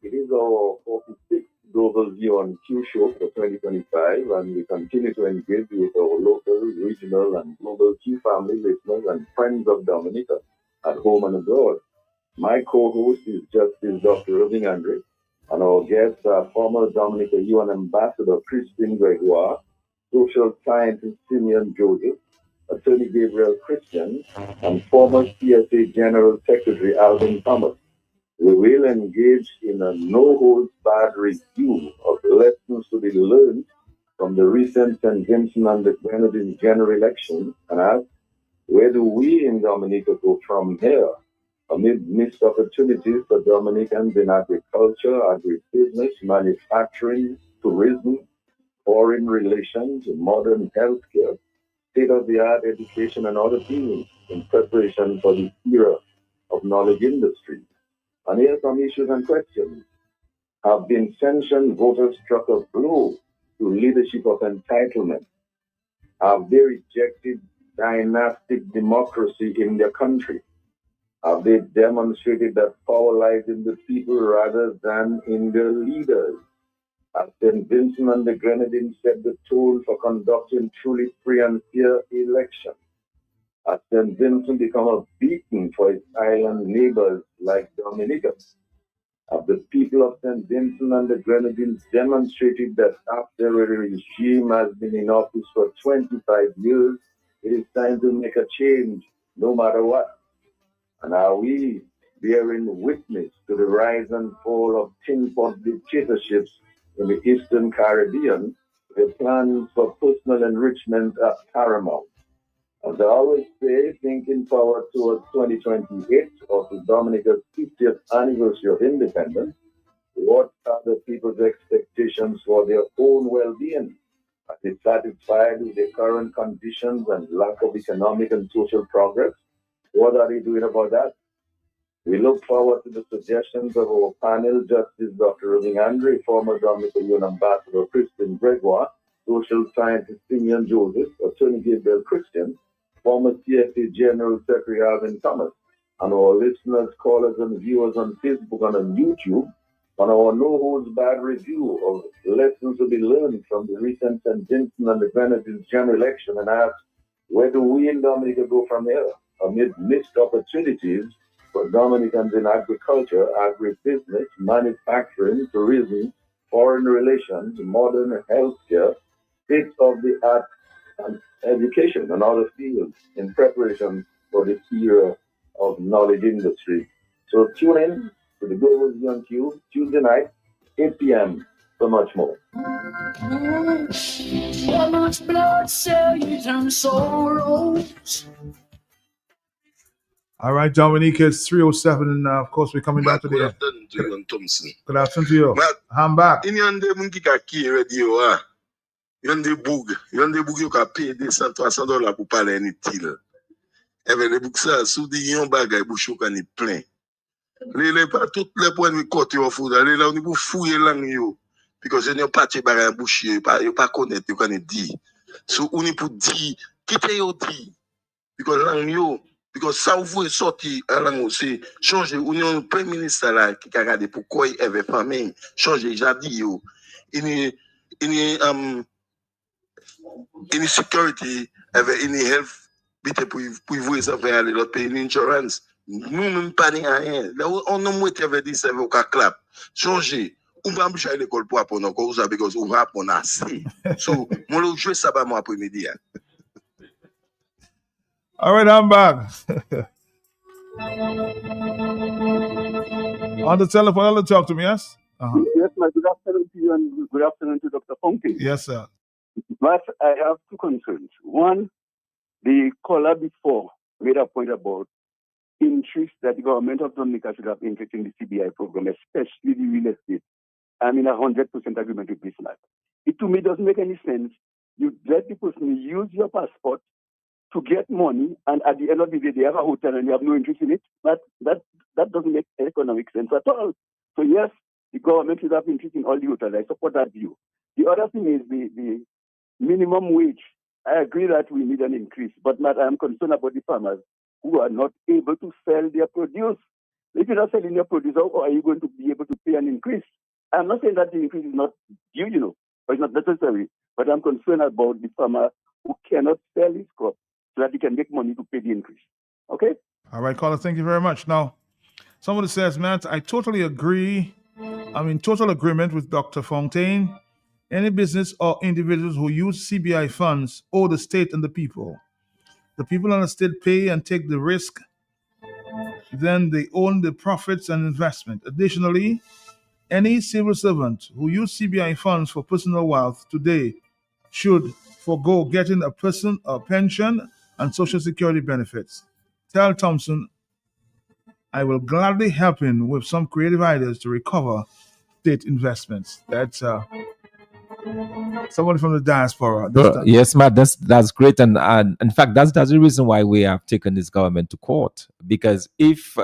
It is our 46th Global View on Q show for 2025, and we continue to engage with our local, regional, and global Q family listeners and friends of Dominica at home and abroad. My co-host is Justice Dr. Irving Andre, and our guests are former Dominica UN Ambassador Christine Gregoire, social scientist Simeon Joseph, Attorney Gabriel Christian, and former CSA General Secretary Alvin Thomas. We will engage in a no-holds-barred review of lessons to be learned from the recent St. Vincent and the Grenadines general election and ask, where do we in Dominica go from here? Amid missed opportunities for Dominicans in agriculture, agribusiness, manufacturing, tourism, foreign relations, modern healthcare, state-of-the-art education, and other fields in preparation for the era of knowledge industry. And here are some issues and questions. Have the Vincentian voters struck a blow to leadership of entitlement? Have they rejected dynastic democracy in their country? Have they demonstrated that power lies in the people rather than in their leaders? Have St. Vincent and the Grenadines set the tone for conducting truly free and fair elections? Has St. Vincent become a beacon for its island neighbors like Dominica? Have the people of St. Vincent and the Grenadines demonstrated that after a regime has been in office for 25 years, it is time to make a change, no matter what? And are we bearing witness to the rise and fall of tin pot dictatorships in the Eastern Caribbean, where plans for personal enrichment are paramount? As I always say, thinking forward towards 2028 of the Dominica's 50th anniversary of independence, what are the people's expectations for their own well-being? Are they satisfied with their current conditions and lack of economic and social progress? What are they doing about that? We look forward to the suggestions of our panel, Justice Dr. Irving Andre, former Dominica UN Ambassador Christine Gregoire, social scientist Simeon Joseph, Attorney Gabriel Christian, former CSA General Secretary Alvin Thomas, and our listeners, callers, and viewers on Facebook and on YouTube on our no-holds-barred review of lessons to be learned from the recent St. Vincent and the Grenadines general election and ask, where do we in Dominica go from here amid missed opportunities for Dominicans in agriculture, agribusiness, manufacturing, tourism, foreign relations, modern healthcare, state-of-the-art and education and other fields in preparation for this era of knowledge industry. So tune in to the Global Young Q Tuesday night, 8 p.m. for much more. So much bloodshed and sorrows. All right, Dominica, it's 3:07, and of course, we're coming back to the. Good afternoon to you, Thompson. Good afternoon to you. I'm back. In your mungi ka ki radio Yonde boug yo ka paye $200-300 pour parler ni til. Avec les boucs ça, sous di yon bagay bouchou ka ni plein. Les pas toutes les points de côté au fou, là on pour fouiller lang yo. Because yon pas bagay bouchier, yo pas connaître yo kan di. So on pour di, quitter yo di. Because lang yo, because ça vous sorti lang c'est changer union premier ministre là qui a regardé pourquoi il avait famille, changer jadi yo. Ini any security, any health, pour voir ça faire aller l'autre pays, une insurance. Nous même pas ni rien. Là on a moitié avait dit ça au clap. Changer. On va bouger à l'école pour apprendre encore ça parce qu'on va apprendre assez. So, moi le jouer ça ba moi après-midi. All right, I'm back. On the telephone, I'll talk to me, yes? Yes, my good afternoon to you and good afternoon to Dr. Funky. Yes, sir. But I have two concerns. One, The caller before made a point about interest that the government of Dominica should have interest in the CBI program, especially the real estate. I'm in 100% agreement with this matter. It to me doesn't make any sense. You let the person use your passport to get money, and at the end of the day, they have a hotel and you have no interest in it. That doesn't make economic sense at all. So yes, the government should have interest in all the hotels. I support that view. The other thing is the minimum wage. I agree that we need an increase, but I am concerned about the farmers who are not able to sell their produce. If you're not selling your produce, how are you going to be able to pay an increase? I'm not saying that the increase is not due, or it's not necessary, but I'm concerned about the farmer who cannot sell his crop so that he can make money to pay the increase. Okay? All right, caller, thank you very much. Now, somebody says, Matt, I totally agree. I'm in total agreement with Dr. Fontaine. Any business or individuals who use CBI funds owe the state and the people. The people and the state pay and take the risk. Then they own the profits and investment. Additionally, any civil servant who use CBI funds for personal wealth today should forego getting a pension and social security benefits. Tell Thompson I will gladly help him with some creative ideas to recover state investments. That's someone from the diaspora. Yes, Matt, that's great, and in fact, that's the reason why we have taken this government to court. Because if,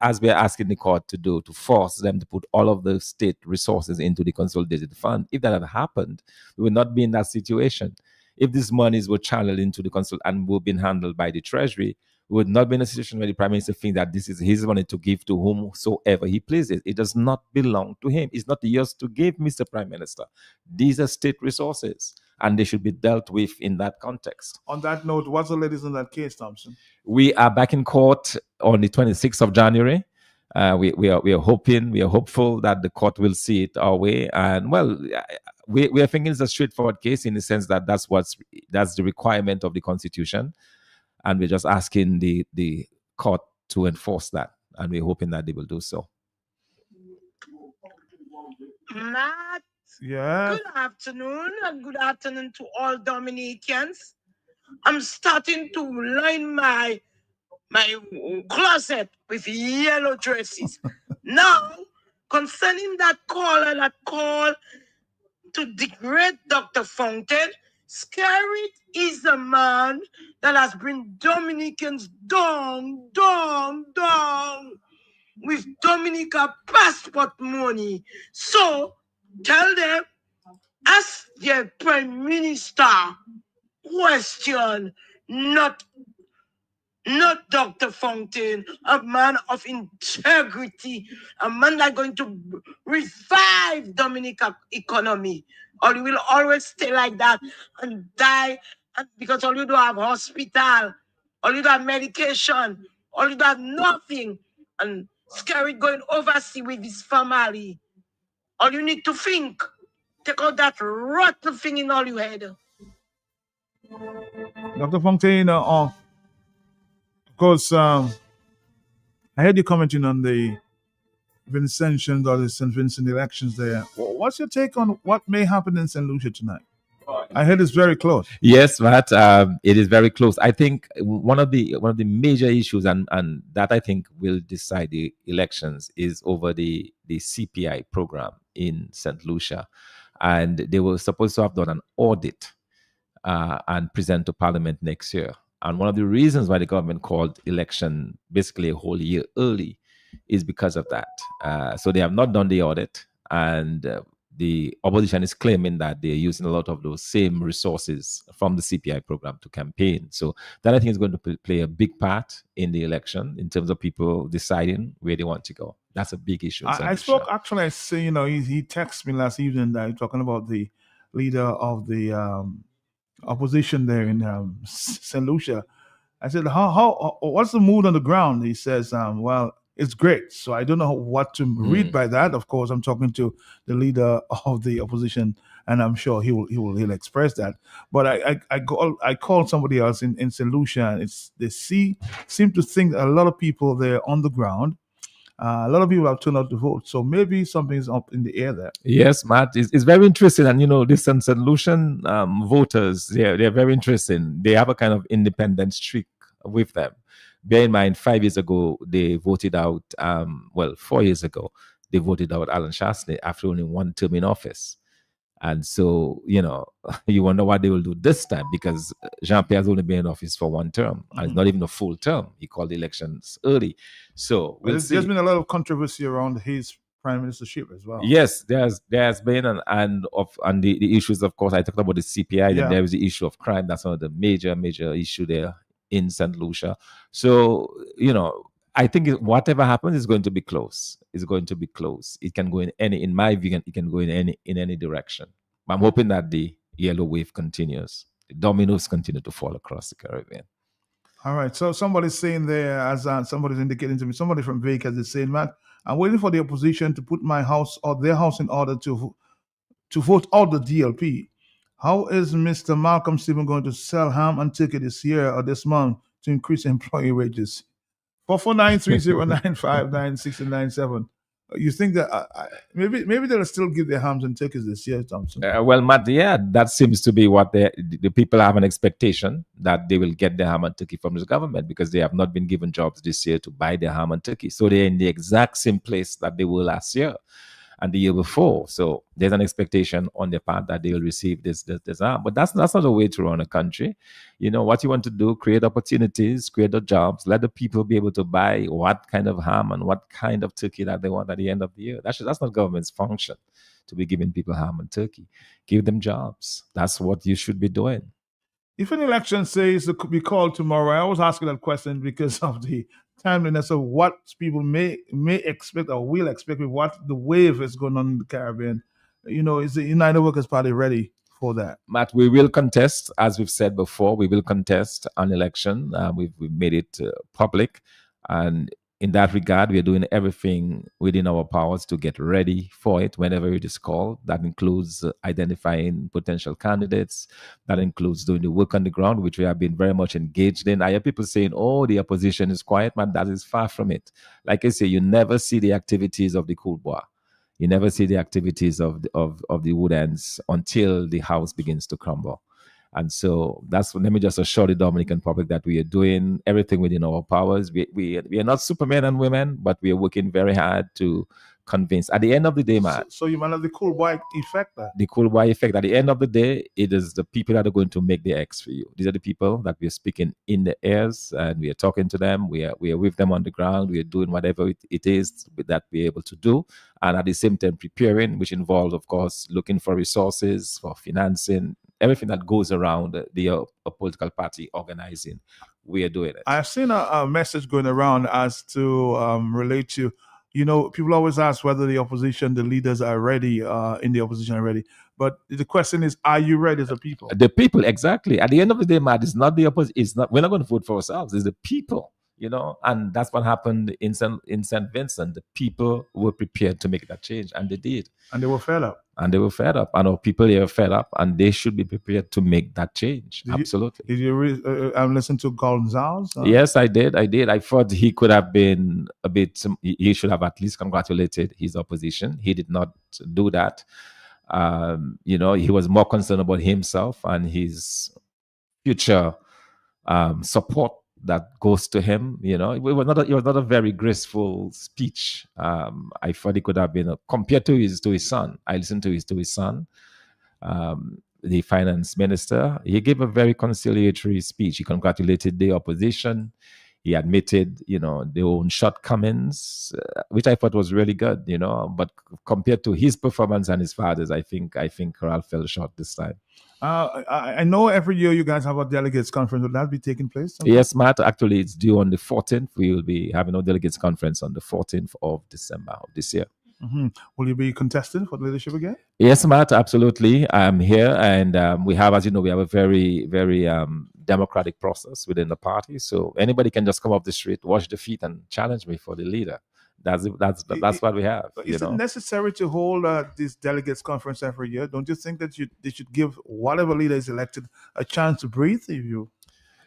as we are asking the court to do, to force them to put all of the state resources into the consolidated fund, if that had happened, we would not be in that situation. If these monies were channeled into the and were being handled by the Treasury, we would not be in a situation where the Prime Minister thinks that this is his money to give to whomsoever he pleases. It does not belong to him. It's not yours to give, Mr. Prime Minister. These are state resources, and they should be dealt with in that context. On that note, what's the latest in that case, Thompson? We are back in court on the 26th of January. We are hopeful that the court will see it our way. And well, we are thinking it's a straightforward case in the sense that that's the requirement of the Constitution. And we're just asking the court to enforce that. And we're hoping that they will do so. Matt, yeah. Good afternoon, and good afternoon to all Dominicans. I'm starting to line my closet with yellow dresses. Now, concerning that call to degrade Dr. Fontaine, Skerrit is a man that has bring Dominicans down with Dominica passport money. So tell them, ask their Prime Minister question, not Dr. Fontaine, a man of integrity, a man that's going to revive Dominica economy. Or you will always stay like that and die because all you do have hospital, all you do have medication, all you do have nothing, and Skerrit going overseas with his family. All you need to think, take out that rotten thing in all your head. Dr. Fontaine, of course, I heard you commenting on the Vincentian or the St. Vincent elections there. What's your take on what may happen in St. Lucia tonight? I heard it's very close. Yes, Matt, it is very close. I think one of the major issues and that I think will decide the elections is over the CPI program in St. Lucia. And they were supposed to have done an audit and present to Parliament next year. And one of the reasons why the government called election basically a whole year early is because of that. So they have not done the audit, and the opposition is claiming that they're using a lot of those same resources from the CPI program to campaign. So that I think is going to play a big part in the election in terms of people deciding where they want to go. That's a big issue. I spoke, actually, I say, he texted me last evening that talking about the leader of the opposition there in St. Lucia. I said, what's the mood on the ground? He says, well, it's great. So I don't know what to read by that. Of course, I'm talking to the leader of the opposition, and I'm sure he'll express that. But I called somebody else in St. Lucia, and they seem to think that a lot of people there on the ground A lot of people have turned out to vote, so maybe something's up in the air there. Yes, Matt, it's very interesting. And, this St. Lucian voters, they're very interesting. They have a kind of independent streak with them. Bear in mind, 5 years ago, they voted out, 4 years ago, they voted out Alan Shastney after only one term in office. And so, you wonder what they will do this time, because Jean-Pierre has only been in office for one term, and it's not even a full term. He called the elections early. So there's been a lot of controversy around his prime ministership as well. Yes, there's been and the issues, of course. I talked about the CPI. Then there is the issue of crime. That's one of the major issue there in St. Lucia. So I think whatever happens is going to be close. It's going to be close. It can go in my view, it can go in any direction. I'm hoping that the yellow wave continues. The dominoes continue to fall across the Caribbean. All right. So somebody's saying there, as somebody's indicating to me, somebody from Vegas is saying, Matt, I'm waiting for the opposition to put my house or their house in order to vote out the DLP. How is Mr. Malcolm Stephen going to sell ham and turkey this year or this month to increase employee wages? 449-309-59697. You think that maybe they'll still give their hams and turkeys this year, Thompson? Well, Matt, that seems to be what the people have an expectation, that they will get their ham and turkey from the government, because they have not been given jobs this year to buy their ham and turkey. So they're in the exact same place that they were last year and the year before. So there's an expectation on their part that they will receive this ham. But that's not the way to run a country. What you want to do, create opportunities, create the jobs, let the people be able to buy what kind of ham and what kind of turkey that they want at the end of the year. That's not government's function, to be giving people ham and turkey. Give them jobs. That's what you should be doing. If an election says it could be called tomorrow, I always ask that question because of the timeliness of what people may expect or will expect with what the wave is going on in the Caribbean. Is the United Workers Party ready for that? Matt, we will contest, as we've said before. We will contest an election. We've made it public, and in that regard, we are doing everything within our powers to get ready for it whenever it is called. That includes identifying potential candidates. That includes doing the work on the ground, which we have been very much engaged in. I hear people saying, the opposition is quiet. Man, that is far from it. Like I say, you never see the activities of the Cool Bois. You never see the activities of the wood ends until the house begins to crumble. And so let me just assure the Dominican public that we are doing everything within our powers. We are not supermen and women, but we are working very hard to convince. At the end of the day, Matt. So you might have the Cool Boy effect there. The Cool Boy effect. At the end of the day, it is the people that are going to make the X for you. These are the people that we are speaking in the ears, and we are talking to them. We are with them on the ground. We are doing whatever it is that we're able to do. And at the same time, preparing, which involves, of course, looking for resources, for financing, everything that goes around a political party organizing. We are doing it. I've seen a message going around as to relate to, people always ask whether the opposition, the leaders are ready, in the opposition are ready. But the question is, are you ready as a people? The people, exactly. At the end of the day, Matt, it's not the opposition. We're not going to vote for ourselves. It's the people. And that's what happened in St. Vincent. The people were prepared to make that change, and they did. And they were fed up. And our people here are fed up, and they should be prepared to make that change. Absolutely. Did you listen to Gonzalez? Yes, I did. I thought he could have been a bit. He should have at least congratulated his opposition. He did not do that. He was more concerned about himself and his future support that goes to him. It was not a very graceful speech. I thought it could have been compared to his son. I listened to his son, the finance minister. He gave a very conciliatory speech. He congratulated the opposition. He admitted, their own shortcomings, which I thought was really good, But compared to his performance and his father's, I think Ralph fell short this time. I know every year you guys have a delegates conference. Will that be taking place? Yes, Matt. Actually, it's due on the 14th. We will be having a delegates conference on the 14th of December of this year. Mm-hmm. Will you be contesting for the leadership again? Yes, Matt. Absolutely. I'm here, and we have, as you know, we have a very, very democratic process within the party. So anybody can just come off the street, wash the feet, and challenge me for the leader. That's what we have. Is it necessary to hold this delegates conference every year? Don't you think that they should give whatever leader is elected a chance to breathe?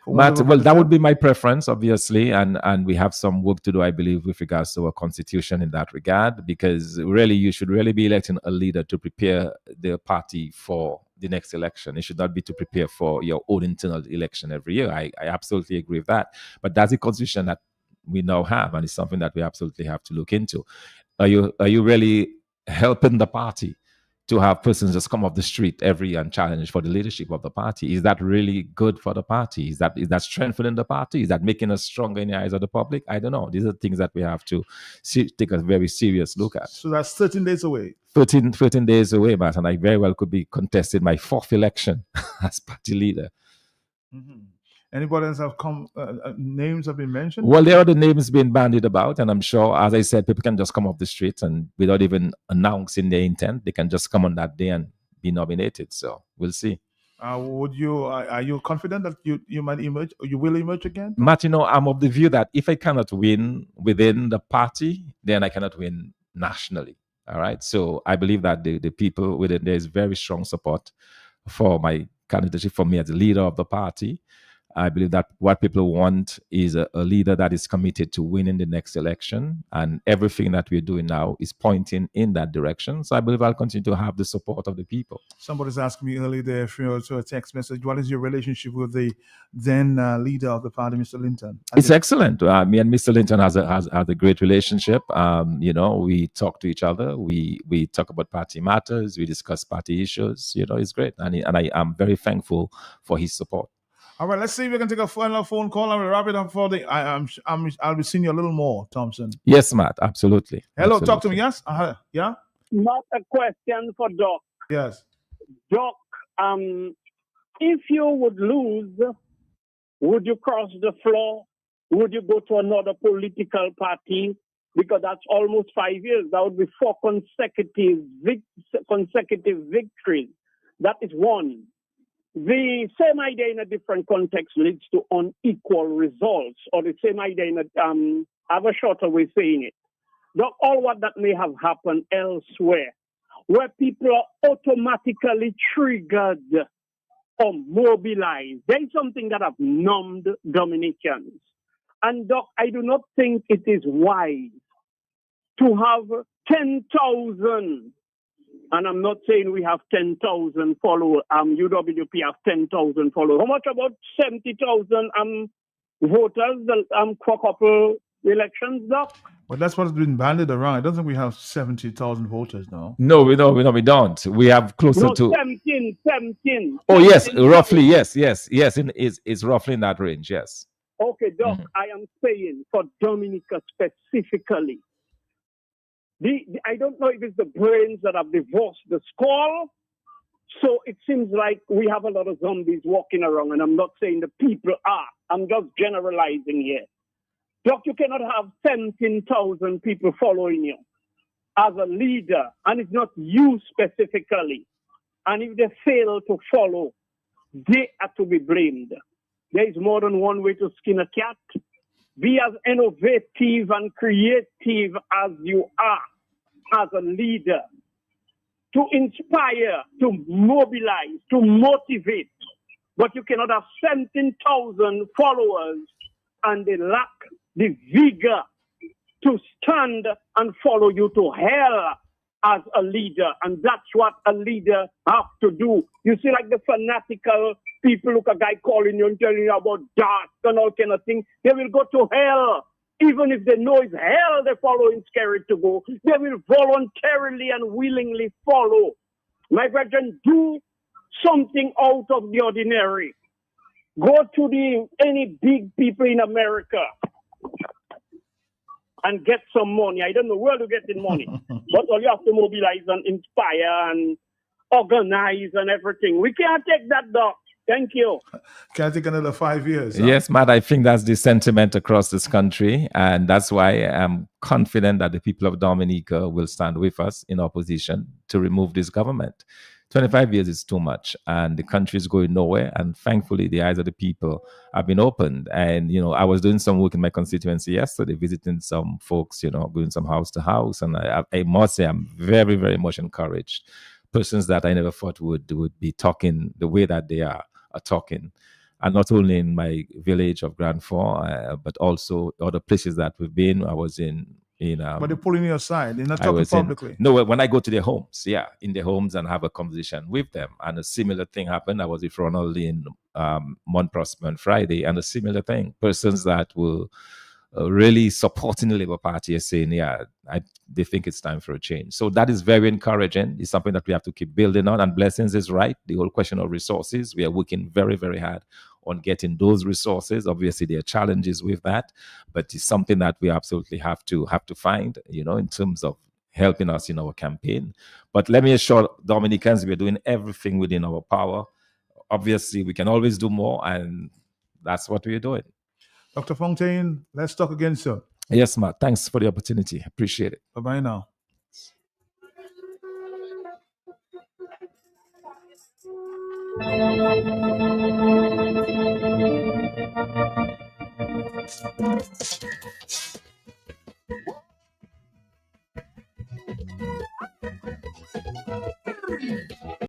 Matt, well, that would be my preference, obviously, and we have some work to do, I believe, with regards to our constitution in that regard, because really, you should really be electing a leader to prepare the party for the next election. It should not be to prepare for your own internal election every year. I absolutely agree with that. But that's the constitution that we now have, and it's something that we absolutely have to look into. Are you really helping the party to have persons just come off the street every year and challenge for the leadership of the party? Is that really good for the party? Is that strengthening the party? Is that making us stronger in the eyes of the public? I don't know. These are things that we have to take a very serious look at. So that's 13 days away. 13 days away, Matt, and I very well could be contesting my 4th election as party leader. Mm-hmm. Anybody else have names have been mentioned? Well, there are the names being bandied about, and I'm sure, as I said, people can just come off the streets and without even announcing their intent, they can just come on that day and be nominated. So we'll see. Are you confident that you might emerge, or you will emerge again? Matt, I'm of the view that if I cannot win within the party, then I cannot win nationally. All right. So I believe that the people within there is very strong support for my candidacy, for me as the leader of the party. I believe that what people want is a leader that is committed to winning the next election, and everything that we're doing now is pointing in that direction. So I believe I'll continue to have the support of the people. Somebody's asked me earlier there through a text message, what is your relationship with the then leader of the party, Mr. Linton? It's excellent. Me and Mr. Linton has a great relationship. We talk to each other. We talk about party matters. We discuss party issues. It's great, and I am very thankful for his support. All right, let's see if we can take a final phone call and we'll wrap it up for the. I'll be seeing you a little more, Thompson. Yes, Matt. Absolutely. Hello, absolutely. Talk to me. Yes. Yeah. Not a question for Doc. Yes. Doc, if you would lose, would you cross the floor? Would you go to another political party? Because that's almost 5 years. That would be 4 consecutive victories. That is one. The same idea in a different context leads to unequal results, or the same idea in I have a shorter way saying it. Not all what that may have happened elsewhere, where people are automatically triggered or mobilized. There is something that have numbed Dominicans. And Doc, I do not think it is wise to have 10,000. And I'm not saying we have 10,000 followers. UWP have 10,000 followers. How much about 70,000 voters for a couple elections, Doc? Well, that's what's been bandied around. I don't think we have 70,000 voters now. No, we don't. We have closer to 17. Oh, yes, roughly. Yes. It's roughly in that range. Yes. Okay, Doc, I am saying for Dominica specifically, I don't know if it's the brains that have divorced the skull. So it seems like we have a lot of zombies walking around, and I'm not saying the people are. I'm just generalizing here. Doc, you cannot have 17,000 people following you as a leader, and it's not you specifically. And if they fail to follow, they are to be blamed. There is more than one way to skin a cat. Be as innovative and creative as you are as a leader, to inspire, to mobilize, to motivate. But you cannot have 17,000 followers and they lack the vigor to stand and follow you to hell as a leader. And that's what a leader has to do. You see, like the fanatical people, look, a guy calling you and telling you about dark and all kind of things. They will go to hell. Even if they know it's hell they're following, scared to go. They will voluntarily and willingly follow. My brethren, do something out of the ordinary. Go to any big people in America and get some money. I don't know where to get the money, but all you have to mobilize and inspire and organize and everything. We can't take that, Doc. Thank you. Can I take another 5 years? Huh? Yes, Matt, I think that's the sentiment across this country. And that's why I'm confident that the people of Dominica will stand with us in opposition to remove this government. 25 years is too much, and the country is going nowhere. And thankfully, the eyes of the people have been opened. And, I was doing some work in my constituency yesterday, visiting some folks, going some house to house. And I must say, I'm very, very much encouraged. Persons that I never thought would be talking the way that they are talking. and not only in my village of Grand Fort, but also other places that we've been. I was in But they're pulling you aside. They're not I talking was in, publicly. no, when I go to their homes, in their homes and have a conversation with them. And a similar thing happened. I was with Ronald in Mount Prosper on Friday, and a similar thing. Persons that will really supporting the Labour Party are saying, they think it's time for a change. So that is very encouraging. It's something that we have to keep building on. And Blessings is right. The whole question of resources, we are working very, very hard on getting those resources. Obviously, there are challenges with that, but it's something that we absolutely have to find, in terms of helping us in our campaign. But let me assure Dominicans, we're doing everything within our power. Obviously, we can always do more, and that's what we're doing. Dr. Fontaine, let's talk again soon. Yes, Matt. Thanks for the opportunity. Appreciate it. Bye-bye now.